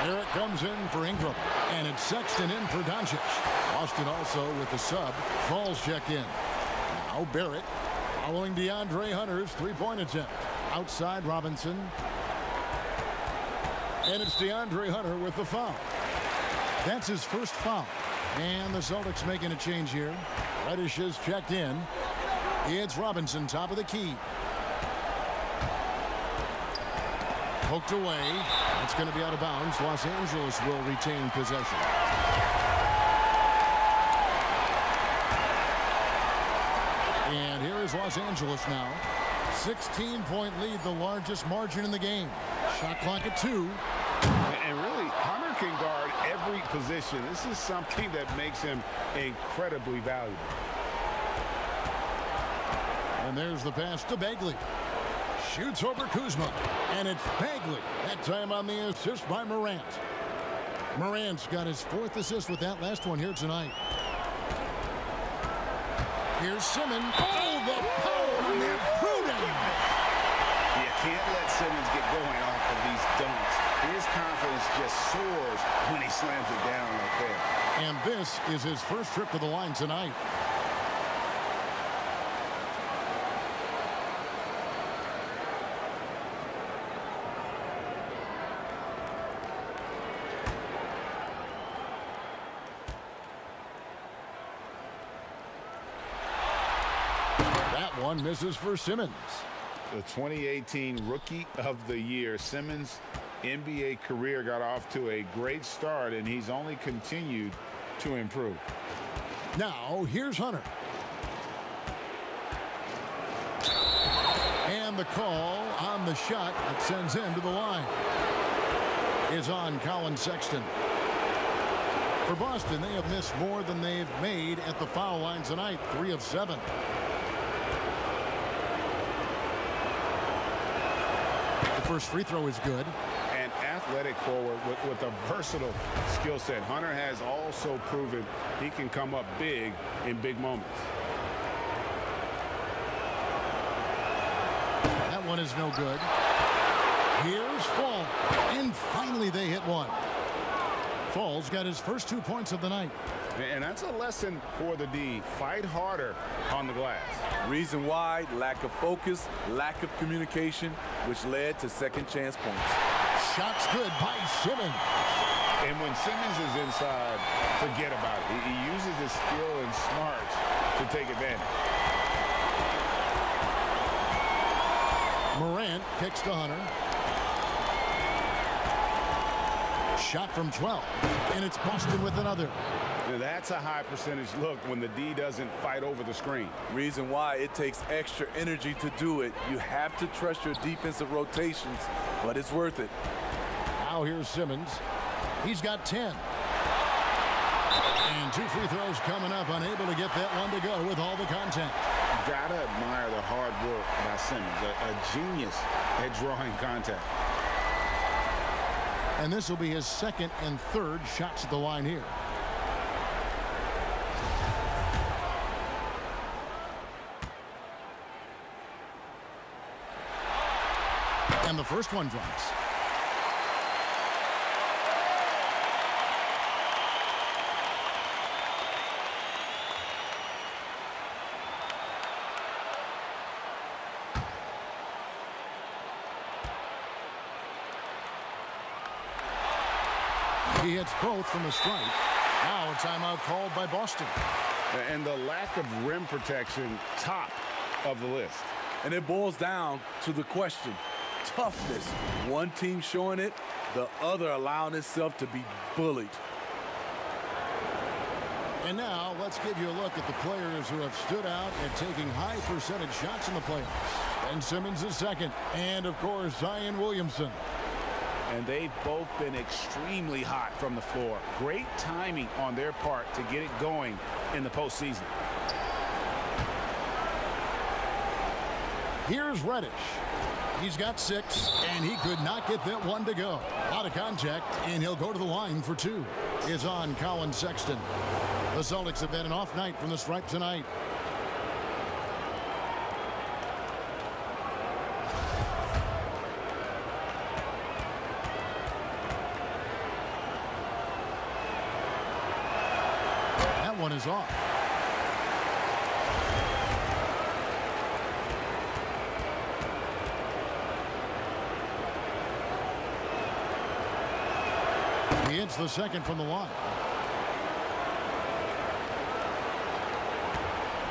There it comes in for Ingram. And it's Sexton in for Doncic. Boston also with the sub. Falls checked in. Now Barrett following DeAndre Hunter's 3-point attempt. Outside Robinson. And it's DeAndre Hunter with the foul. That's his first foul. And the Celtics making a change here. Reddish is checked in. It's Robinson, top of the key. Poked away. It's going to be out of bounds. Los Angeles will retain possession. And here is Los Angeles now. 16-point lead, the largest margin in the game. Shot clock at 2. And really, Hunter can guard every position. This is something that makes him incredibly valuable. And there's the pass to Bagley. Shoots over Kuzma. And it's Bagley. That time on the assist by Morant. Morant's got his 4th assist with that last one here tonight. Here's Simmons. Oh, the power on that throwdown. You can't let Simmons get going off of these dunks. His confidence just soars when he slams it down like that. And this is his first trip to the line tonight. That one misses for Simmons. The 2018 Rookie of the Year. Simmons' NBA career got off to a great start, and he's only continued to improve. Now, here's Hunter. And the call on the shot that sends him to the line is on Colin Sexton. For Boston, they have missed more than they've made at the foul line tonight, 3 of 7. The first free throw is good. An athletic forward with a versatile skill set. Hunter has also proven he can come up big in big moments. That one is no good. Here's Fall. And finally they hit one. Fall's got his first 2 points of the night. And that's a lesson for the D. Fight harder on the glass. Reason why: lack of focus, lack of communication, which led to second chance points. Shot's good by Simmons. And when Simmons is inside, forget about it. He uses his skill and smarts to take advantage. Morant kicks to Hunter. Shot from 12. And it's Boston with another. Now that's a high percentage look when the D doesn't fight over the screen. Reason why: it takes extra energy to do it. You have to trust your defensive rotations, but it's worth it. Now here's Simmons. He's got 10. And 2 free throws coming up, unable to get that one to go with all the contact. Gotta admire the hard work by Simmons, a genius at drawing contact. And this will be his 2nd and 3rd shots at the line here. And the first one drops. He hits both from the stripe. Now a timeout called by Boston. And the lack of rim protection, top of the list. And it boils down to the question: toughness. One team showing it, the other allowing itself to be bullied. And now let's give you a look at the players who have stood out and taking high percentage shots in the playoffs. Ben Simmons is 2nd. And of course, Zion Williamson. And they've both been extremely hot from the floor. Great timing on their part to get it going in the postseason. Here's Reddish. He's got 6, and he could not get that one to go. A lot of contact, and he'll go to the line for 2. Is on Colin Sexton. The Celtics have had an off night from the stripe tonight. That one is off. He hits the second from the line.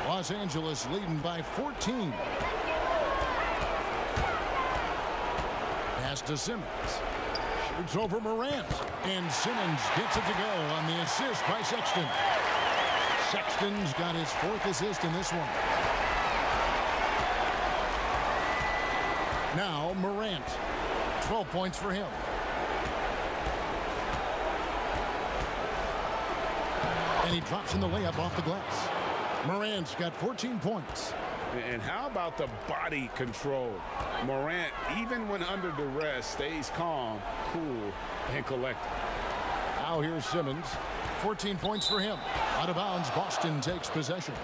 Los Angeles leading by 14. Pass to Simmons. Shoots over Morant. And Simmons gets it to go on the assist by Sexton. Sexton's got his 4th assist in this one. Now Morant. 12 points for him. And he drops in the layup off the glass. Morant's got 14 points. And how about the body control? Morant, even when under duress, stays calm, cool, and collected. Now here's Simmons. 14 points for him. Out of bounds, Boston takes possession.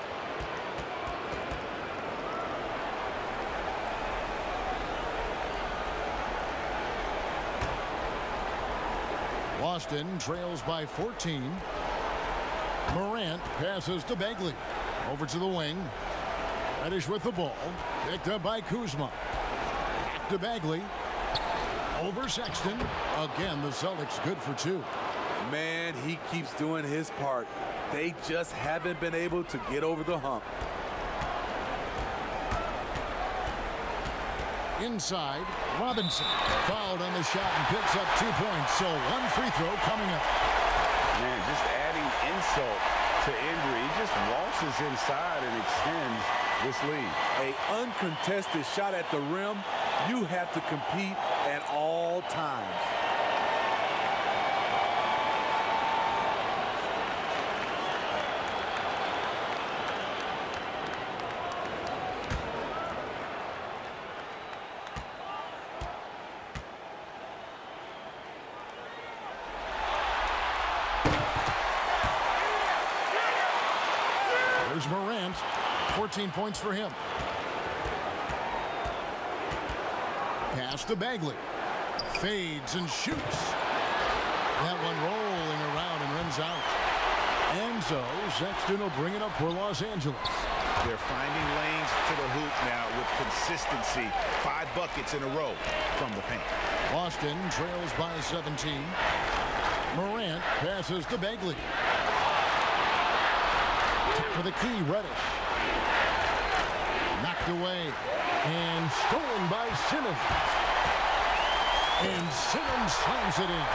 Boston trails by 14. Morant passes to Bagley. Over to the wing. Reddish with the ball. Picked up by Kuzma. Back to Bagley. Over Sexton. Again, the Celtics good for 2. Man, he keeps doing his part. They just haven't been able to get over the hump. Inside, Robinson fouled on the shot and picks up 2 points. So 1 free throw coming up. Man, just adding insult to injury. He just waltzes inside and extends this lead. An uncontested shot at the rim, you have to compete at all times. There's Morant. 14 points for him. Pass to Bagley. Fades and shoots. That one rolling around and rims out. And so Sexton will bring it up for Los Angeles. They're finding lanes to the hoop now with consistency. 5 buckets in a row from the paint. Boston trails by 17. Morant passes to Bagley. For the key, Reddish. Knocked away. And stolen by Simmons. And Simmons slams it in.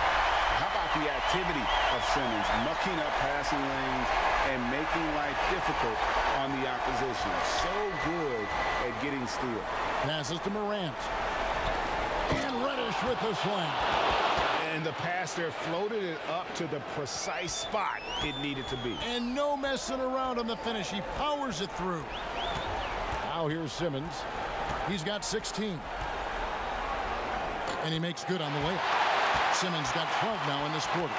How about the activity of Simmons, mucking up passing lanes and making life difficult on the opposition. So good at getting steals. Passes to Morant. And Reddish with the slam. And the pass there floated it up to the precise spot it needed to be. And no messing around on the finish. He powers it through. Now here's Simmons. He's got 16. And he makes good on the layup. Simmons got 12 now in this quarter.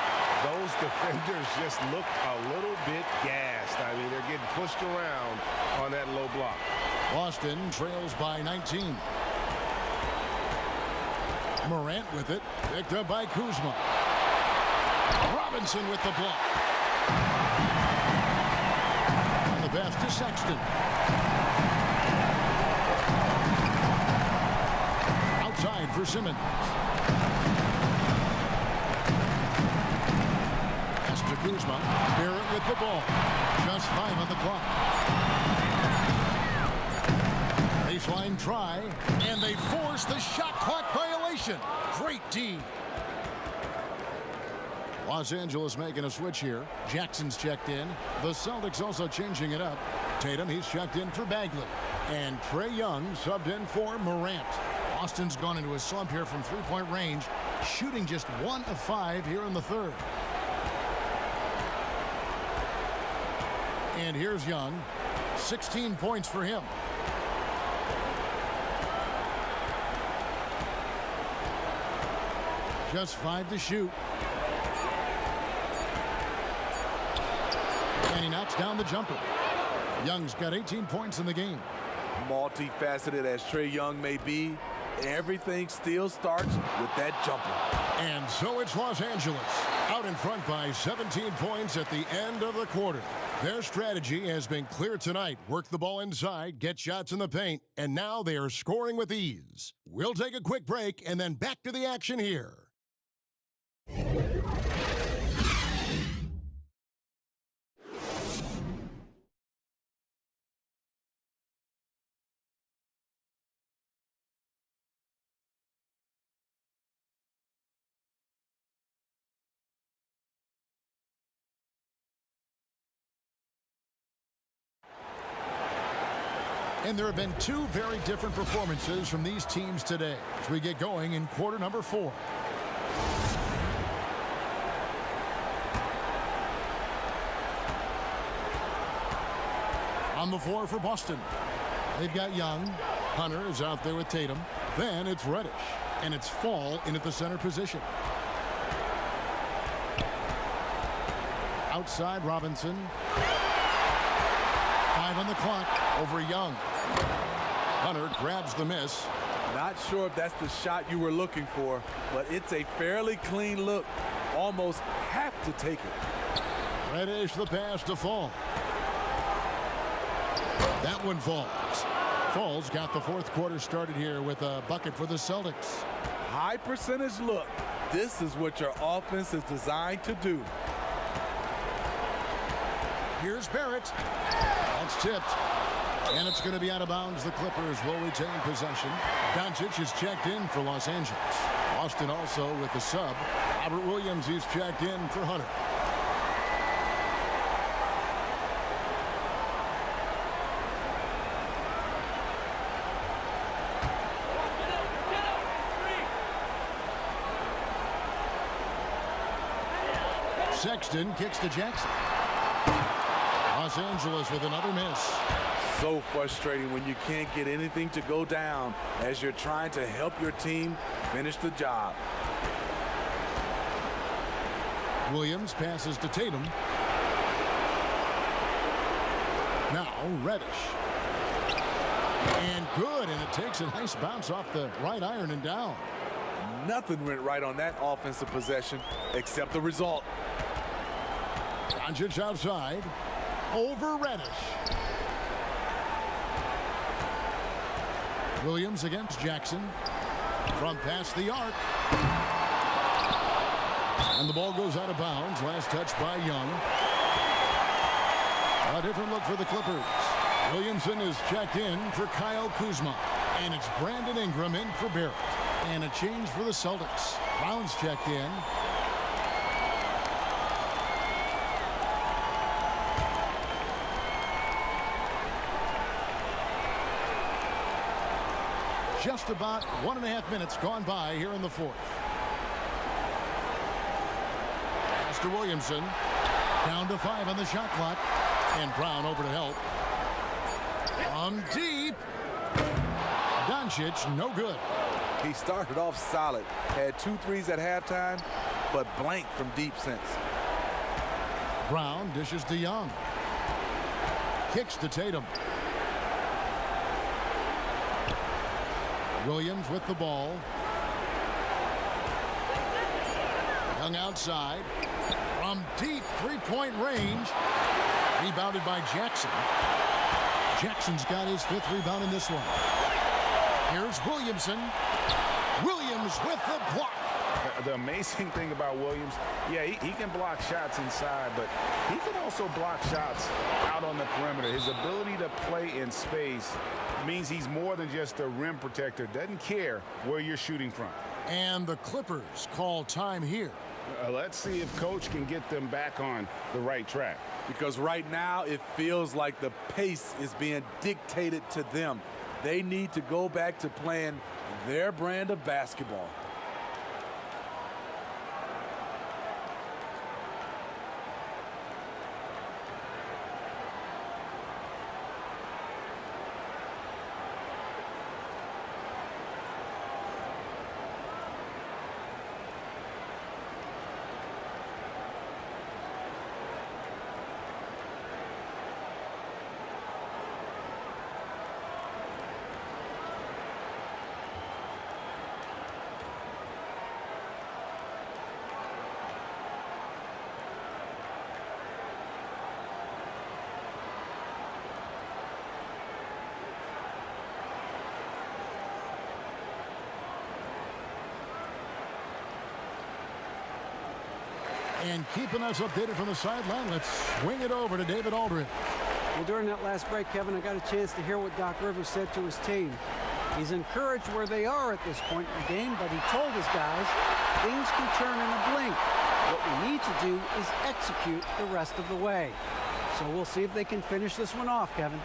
Those defenders just look a little bit gassed. I mean, they're getting pushed around on that low block. Boston trails by 19. Morant with it. Picked up by Kuzma. Robinson with the block. On the pass to Sexton. Outside for Simmons. Pass to Kuzma. Barrett with the ball. Just 5 on the clock. Baseline try, and they force the shot clock violation. Great D. Los Angeles making a switch here. Jackson's checked in. The Celtics also changing it up. Tatum, he's checked in for Bagley. And Trae Young subbed in for Morant. Boston's gone into a slump here from three-point range, shooting just 1 of 5 here in the third. And here's Young. 16 points for him. Just 5 to shoot. And he knocks down the jumper. Young's got 18 points in the game. Multifaceted as Trae Young may be, everything still starts with that jumper. And so it's Los Angeles out in front by 17 points at the end of the quarter. Their strategy has been clear tonight. Work the ball inside, get shots in the paint, and now they are scoring with ease. We'll take a quick break and then back to the action here. And there have been two very different performances from these teams today as we get going in quarter number 4. On the floor for Boston, they've got Young. Hunter is out there with Tatum. Then it's Reddish, and it's Fall in at the center position. Outside Robinson. 5 on the clock over Young. Hunter grabs the miss. Not sure if that's the shot you were looking for, but it's a fairly clean look. Almost have to take it. Reddish the pass to Fall. That one falls. Fall's got the fourth quarter started here with a bucket for the Celtics. High percentage look. This is what your offense is designed to do. Here's Barrett. That's tipped. And it's going to be out of bounds. The Clippers will retain possession. Doncic is checked in for Los Angeles. Boston also with the sub. Robert Williams is checked in for Hunter. Sexton kicks to Jackson. Los Angeles with another miss. So frustrating when you can't get anything to go down as you're trying to help your team finish the job. Williams passes to Tatum. Now Reddish. And good, and it takes a nice bounce off the right iron and down. Nothing went right on that offensive possession except the result. Doncic outside. Over Reddish. Williams against Jackson. From past the arc. And the ball goes out of bounds. Last touch by Young. A different look for the Clippers. Williamson is checked in for Kyle Kuzma. And it's Brandon Ingram in for Barrett. And a change for the Celtics. Brown's checked in. Just about 1.5 minutes gone by here in the fourth. Pass to Williamson. Down to 5 on the shot clock. And Brown over to help. From deep. Doncic, no good. He started off solid. Had 2 threes at halftime, but blank from deep since. Brown dishes to Young. Kicks to Tatum. Williams with the ball. Young outside. From deep three-point range. Rebounded by Jackson. Jackson's got his 5th rebound in this one. Here's Williamson. Williams with the block. The amazing thing about Williams, yeah, he can block shots inside, but he can also block shots out on the perimeter. His ability to play in space means he's more than just a rim protector. Doesn't care where you're shooting from. And the Clippers call time here. Let's see if Coach can get them back on the right track. Because right now it feels like the pace is being dictated to them. They need to go back to playing their brand of basketball. And keeping us updated from the sideline, let's swing it over to David Aldridge. Well, during that last break, Kevin, I got a chance to hear what Doc Rivers said to his team. He's encouraged where they are at this point in the game, but he told his guys things can turn in a blink. What we need to do is execute the rest of the way. So we'll see if they can finish this one off, Kevin.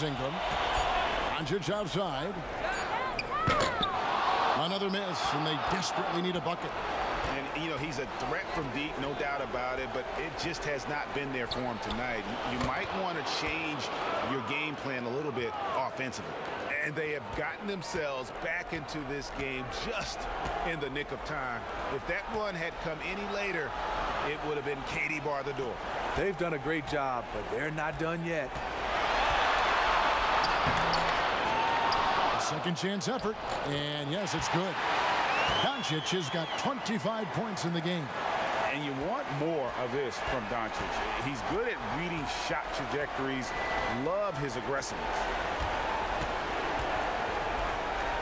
Here's Ingram. Doncic outside. Another miss, and they desperately need a bucket. And, you know, he's a threat from deep, no doubt about it, but it just has not been there for him tonight. You might want to change your game plan a little bit offensively. And they have gotten themselves back into this game just in the nick of time. If that run had come any later, it would have been Katie bar the door. They've done a great job, but they're not done yet. Second chance effort, and yes, it's good. Doncic has got 25 points in the game. And you want more of this from Doncic. He's good at reading shot trajectories. Love his aggressiveness.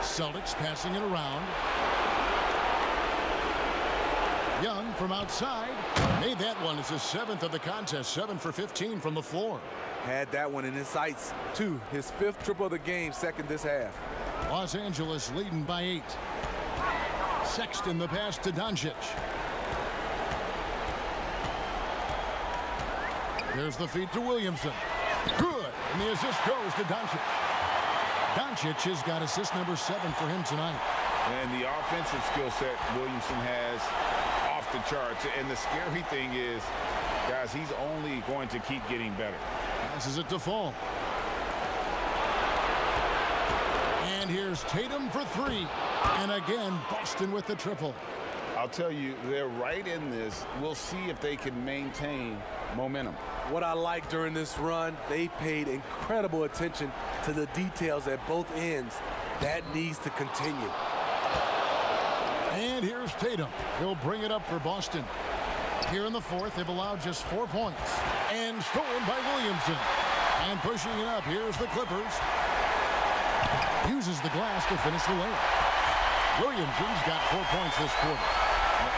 Celtics passing it around. Young from outside. Made that one as his 7th of the contest. 7 for 15 from the floor. Had that one in his sights, too. His 5th triple of the game, second this half. Los Angeles leading by 8. Sexton the pass to Doncic. There's the feed to Williamson. Good. And the assist goes to Doncic. Doncic has got assist number 7 for him tonight. And the offensive skill set Williamson has off the charts. And the scary thing is, guys, he's only going to keep getting better. Passes it to Fall. And here's Tatum for 3. And again, Boston with the triple. I'll tell you, they're right in this. We'll see if they can maintain momentum. What I like during this run, they paid incredible attention to the details at both ends. That needs to continue. And here's Tatum. He'll bring it up for Boston. Here in the 4th, they've allowed just 4 points. And stolen by Williamson. And pushing it up, here's the Clippers. Uses the glass to finish the layup. Williamson's got 4 points this quarter.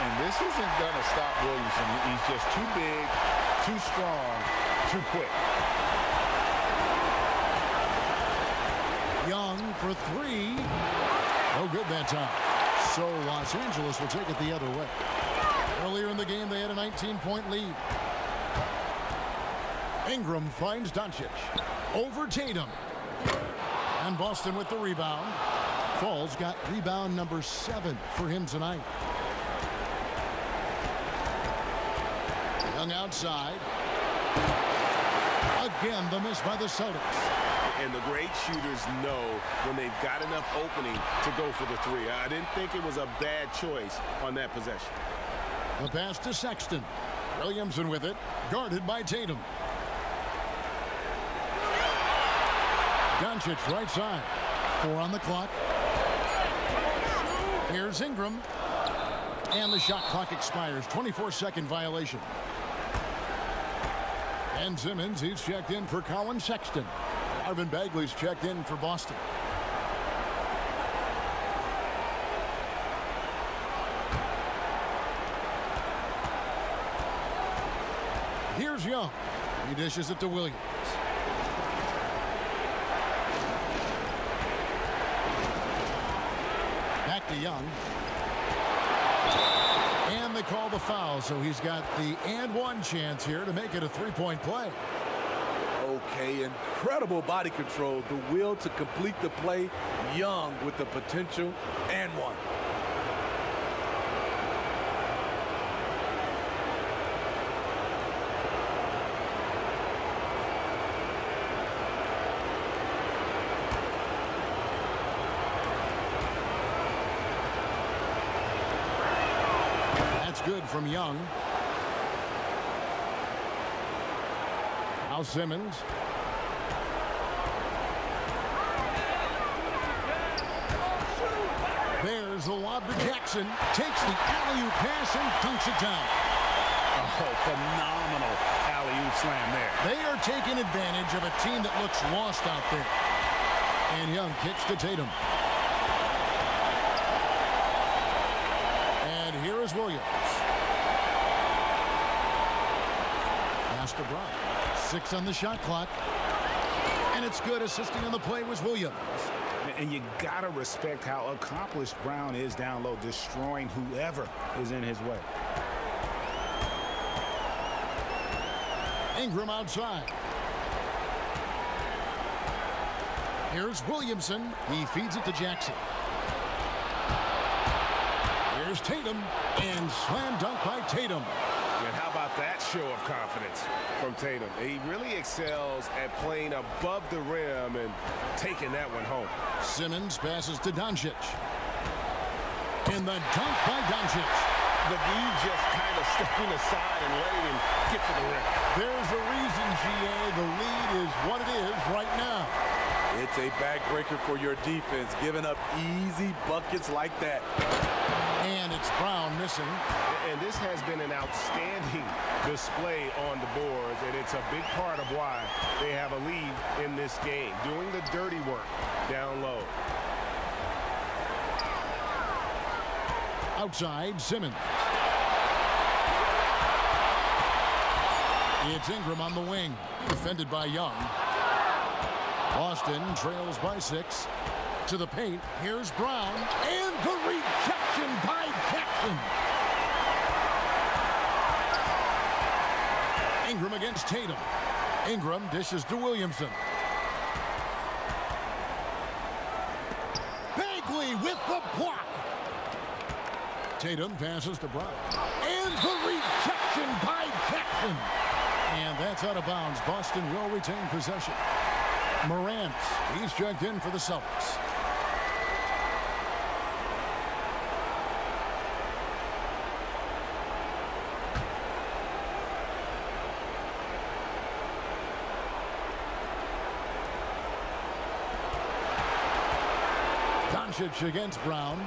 And this isn't going to stop Williamson. He's just too big, too strong, too quick. Young for 3. No good that time. So Los Angeles will take it the other way. Earlier in the game, they had a 19-point lead. Ingram finds Doncic. Over Tatum. And Boston with the rebound. Fall's got rebound number 7 for him tonight. Young outside. Again, the miss by the Celtics. And the great shooters know when they've got enough opening to go for the 3. I didn't think it was a bad choice on that possession. The pass to Sexton. Williamson with it, guarded by Tatum. Doncic right side. 4 on the clock. Here's Ingram. And the shot clock expires. 24-second violation. And Simmons, he's checked in for Colin Sexton. Marvin Bagley's checked in for Boston. Here's Young. He dishes it to Williams. Back to Young. And they call the foul, so he's got the and 1 chance here to make it a 3-point play. Okay, incredible body control, the will to complete the play. Young with the potential and 1. That's good from Young. Now Simmons. There's the lob to Jackson. Takes the alley-oop pass and dunks it down. Oh, phenomenal alley-oop slam there. They are taking advantage of a team that looks lost out there. And Young kicks to Tatum. And here is Williams. Pass to Brown. 6 on the shot clock. And it's good. Assisting on the play was Williams. And you got to respect how accomplished Brown is down low, destroying whoever is in his way. Ingram outside. Here's Williamson. He feeds it to Jackson. Here's Tatum, and slam dunk by Tatum. And how about that show of confidence from Tatum? He really excels at playing above the rim and taking that one home. Simmons passes to Doncic. And the dunk by Doncic. The D just kind of stepping aside and letting him get to the rim. There's a reason, GA. The lead is what it is right now. It's a backbreaker for your defense, giving up easy buckets like that. And it's Brown missing. And this has been an outstanding display on the boards, and it's a big part of why they have a lead in this game, doing the dirty work down low. Outside, Simmons. It's Ingram on the wing, defended by Young. Boston trails by 6. To the paint, here's Brown, and the rejection by Jackson. Ingram against Tatum. Ingram dishes to Williamson. Bagley with the block. Tatum passes to Brown. And the rejection by Jackson. And that's out of bounds. Boston will retain possession. Morant, he's checked in for the Celtics. Doncic against Brown.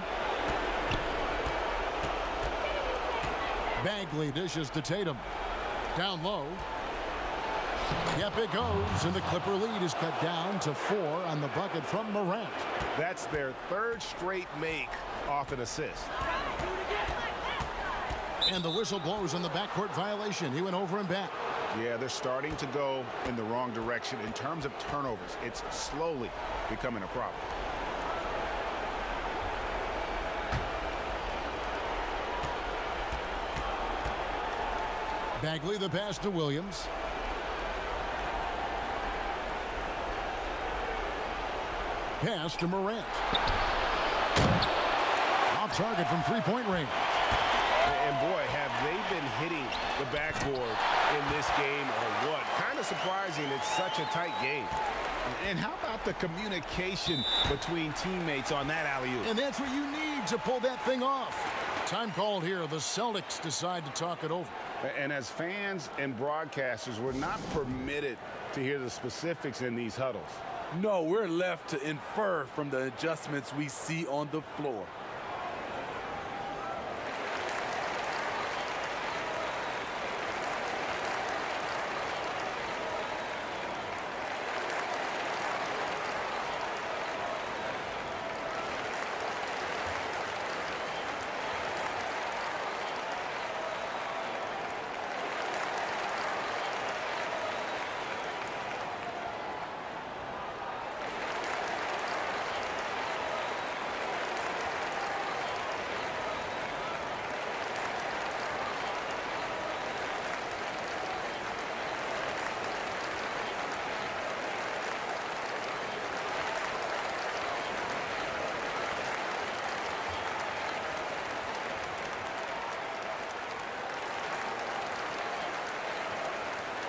Bagley dishes to Tatum. Down low. Yep, it goes, and the Clipper lead is cut down to 4 on the bucket from Morant. That's their 3rd straight make off an assist. And the whistle blows on the backcourt violation. He went over and back. Yeah, they're starting to go in the wrong direction in terms of turnovers. It's slowly becoming a problem. Bagley, the pass to Williams. Pass to Morant. Off target from three-point range. And boy, have they been hitting the backboard in this game or what? Kind of surprising it's such a tight game. And how about the communication between teammates on that alley-oop? And that's what you need to pull that thing off. Time called here. The Celtics decide to talk it over. And as fans and broadcasters, we're not permitted to hear the specifics in these huddles. No, we're left to infer from the adjustments we see on the floor.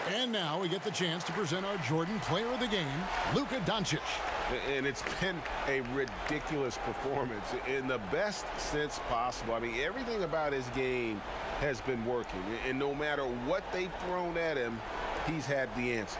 And now we get the chance to present our Jordan Player of the Game, Luka Doncic. And it's been a ridiculous performance in the best sense possible. I mean, everything about his game has been working. And no matter what they've thrown at him, he's had the answer.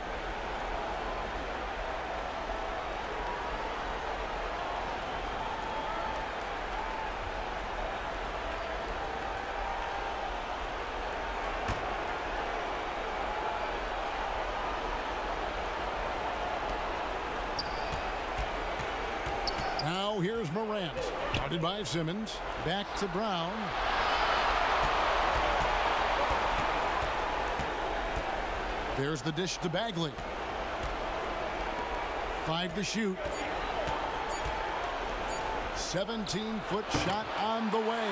Now here's Morant. Guarded by Simmons. Back to Brown. There's the dish to Bagley. 5 to shoot. 17-foot shot on the way.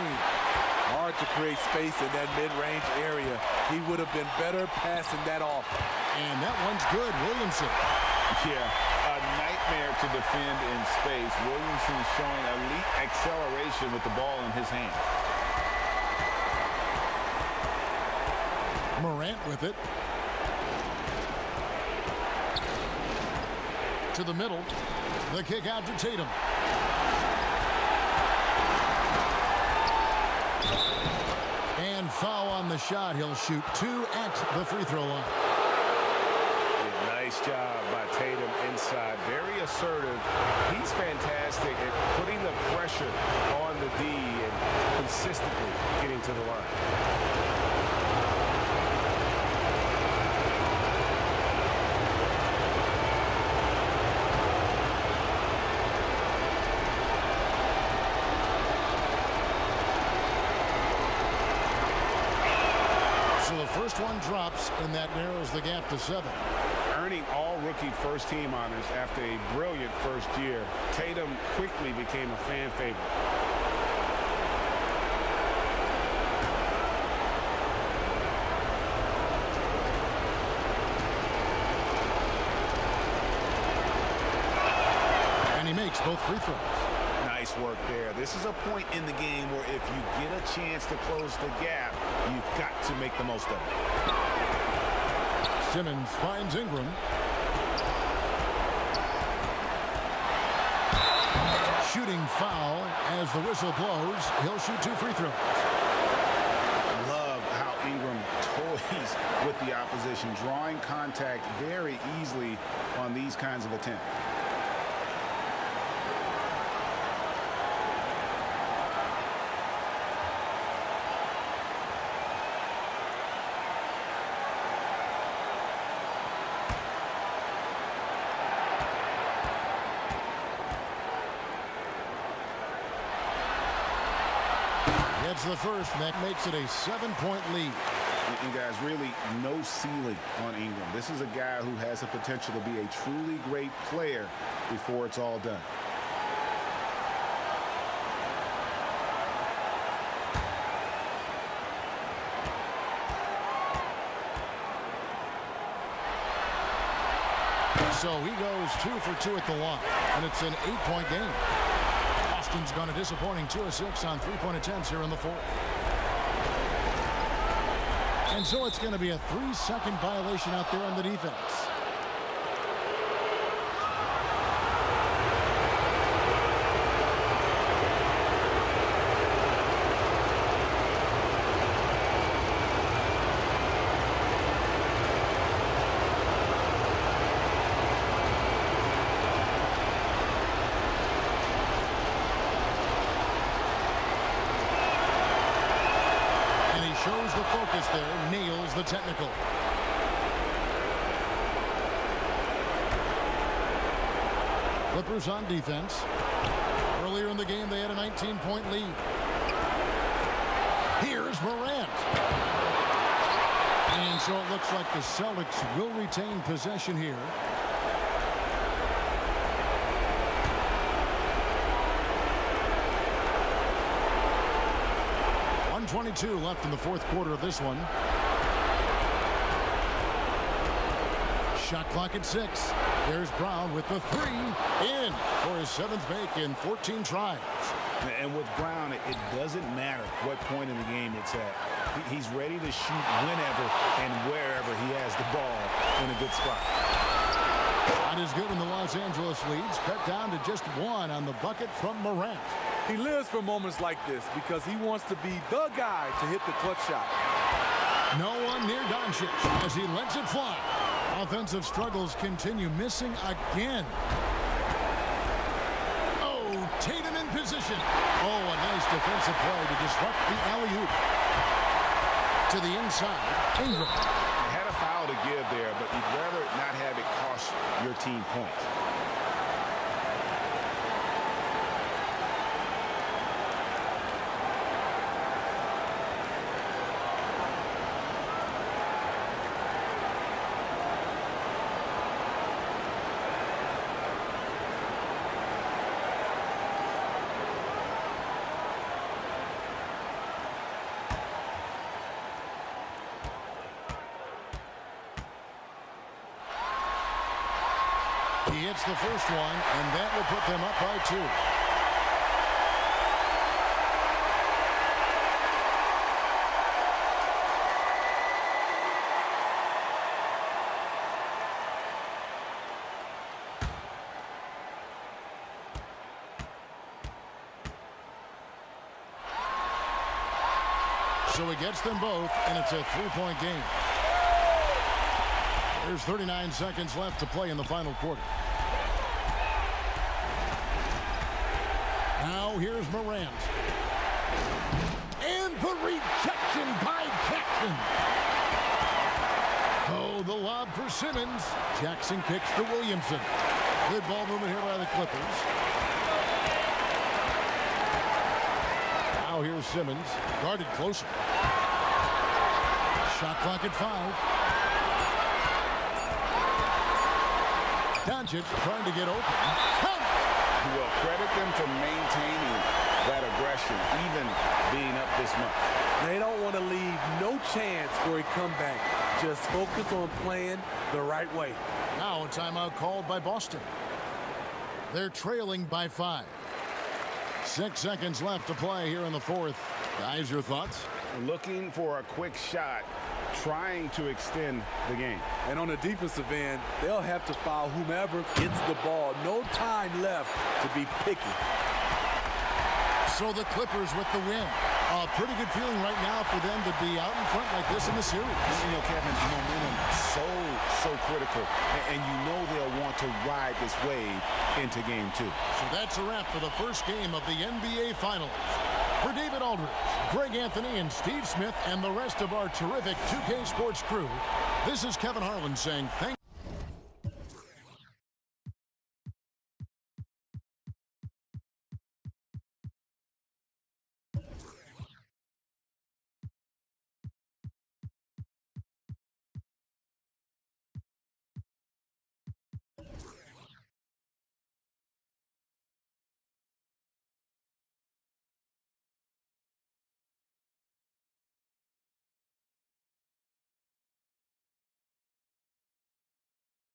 Hard to create space in that mid-range area. He would have been better passing that off. And that one's good. Williamson. Yeah, a night nightmare to defend in space. Williamson showing elite acceleration with the ball in his hand. Morant with it. To the middle. The kick out to Tatum. And foul on the shot. He'll shoot 2 at the free throw line. Yeah, nice job by Tatum inside. Very assertive. He's fantastic at putting the pressure on the D and consistently getting to the line. First one drops, and that narrows the gap to 7. Earning all rookie first team honors after a brilliant first year, Tatum quickly became a fan favorite. And he makes both free throws. Nice work there. This is a point in the game where if you get a chance to close the gap, you've got to make the most of it. Simmons finds Ingram. Shooting foul as the whistle blows. He'll shoot 2 free throws. I love how Ingram toys with the opposition, drawing contact very easily on these kinds of attempts. Gets the first, and that makes it a 7-point lead. And guys, really no ceiling on Ingram. This is a guy who has the potential to be a truly great player before it's all done. So he goes 2 for 2 at the line, and it's an 8-point game. Boston's gone a disappointing 2 of 6 on 3-point attempts here in the 4th. And so it's going to be a 3-second violation out there on the defense. Shows the focus there, nails the technical. Clippers on defense. Earlier in the game, they had a 19-point lead. Here's Morant. And so it looks like the Celtics will retain possession here. .22 left in the 4th quarter of this one. Shot clock at 6. There's Brown with the 3 in for his 7th make in 14 tries. And with Brown, it doesn't matter what point in the game it's at. He's ready to shoot whenever and wherever he has the ball in a good spot. Not as good, and the Los Angeles leads cut down to just 1 on the bucket from Morant. He lives for moments like this because he wants to be the guy to hit the clutch shot. No one near Doncic as he lets it fly. Offensive struggles continue, missing again. Oh, Tatum in position. Oh, a nice defensive play to disrupt the alley-oop. To the inside, Ingram. You had a foul to give there, but you'd rather not have it cost your team points. He hits the first one, and that will put them up by 2. So he gets them both, and it's a 3-point game. There's 39 seconds left to play in the final quarter. Now here's Morant. And the rejection by Jackson. Oh, the lob for Simmons. Jackson kicks to Williamson. Good ball movement here by the Clippers. Now here's Simmons. Guarded closer. Shot clock at 5. Doncic trying to get open. Well, credit them for maintaining that aggression, even being up this much. They don't want to leave no chance for a comeback. Just focus on playing the right way. Now a timeout called by Boston. They're trailing by 5. 6 seconds left to play here in the fourth. Guys, your thoughts? Looking for a quick shot, trying to extend the game. And on the defensive end, they'll have to foul whomever gets the ball. No time left to be picky. So the Clippers with the win. A pretty good feeling right now for them to be out in front like this in the series. You know, Kevin, momentum so critical. And you know they'll want to ride this wave into game 2. So that's a wrap for the first game of the NBA Finals. For David Aldridge, Greg Anthony, and Steve Smith, and the rest of our terrific 2K Sports crew, this is Kevin Harlan saying thank you.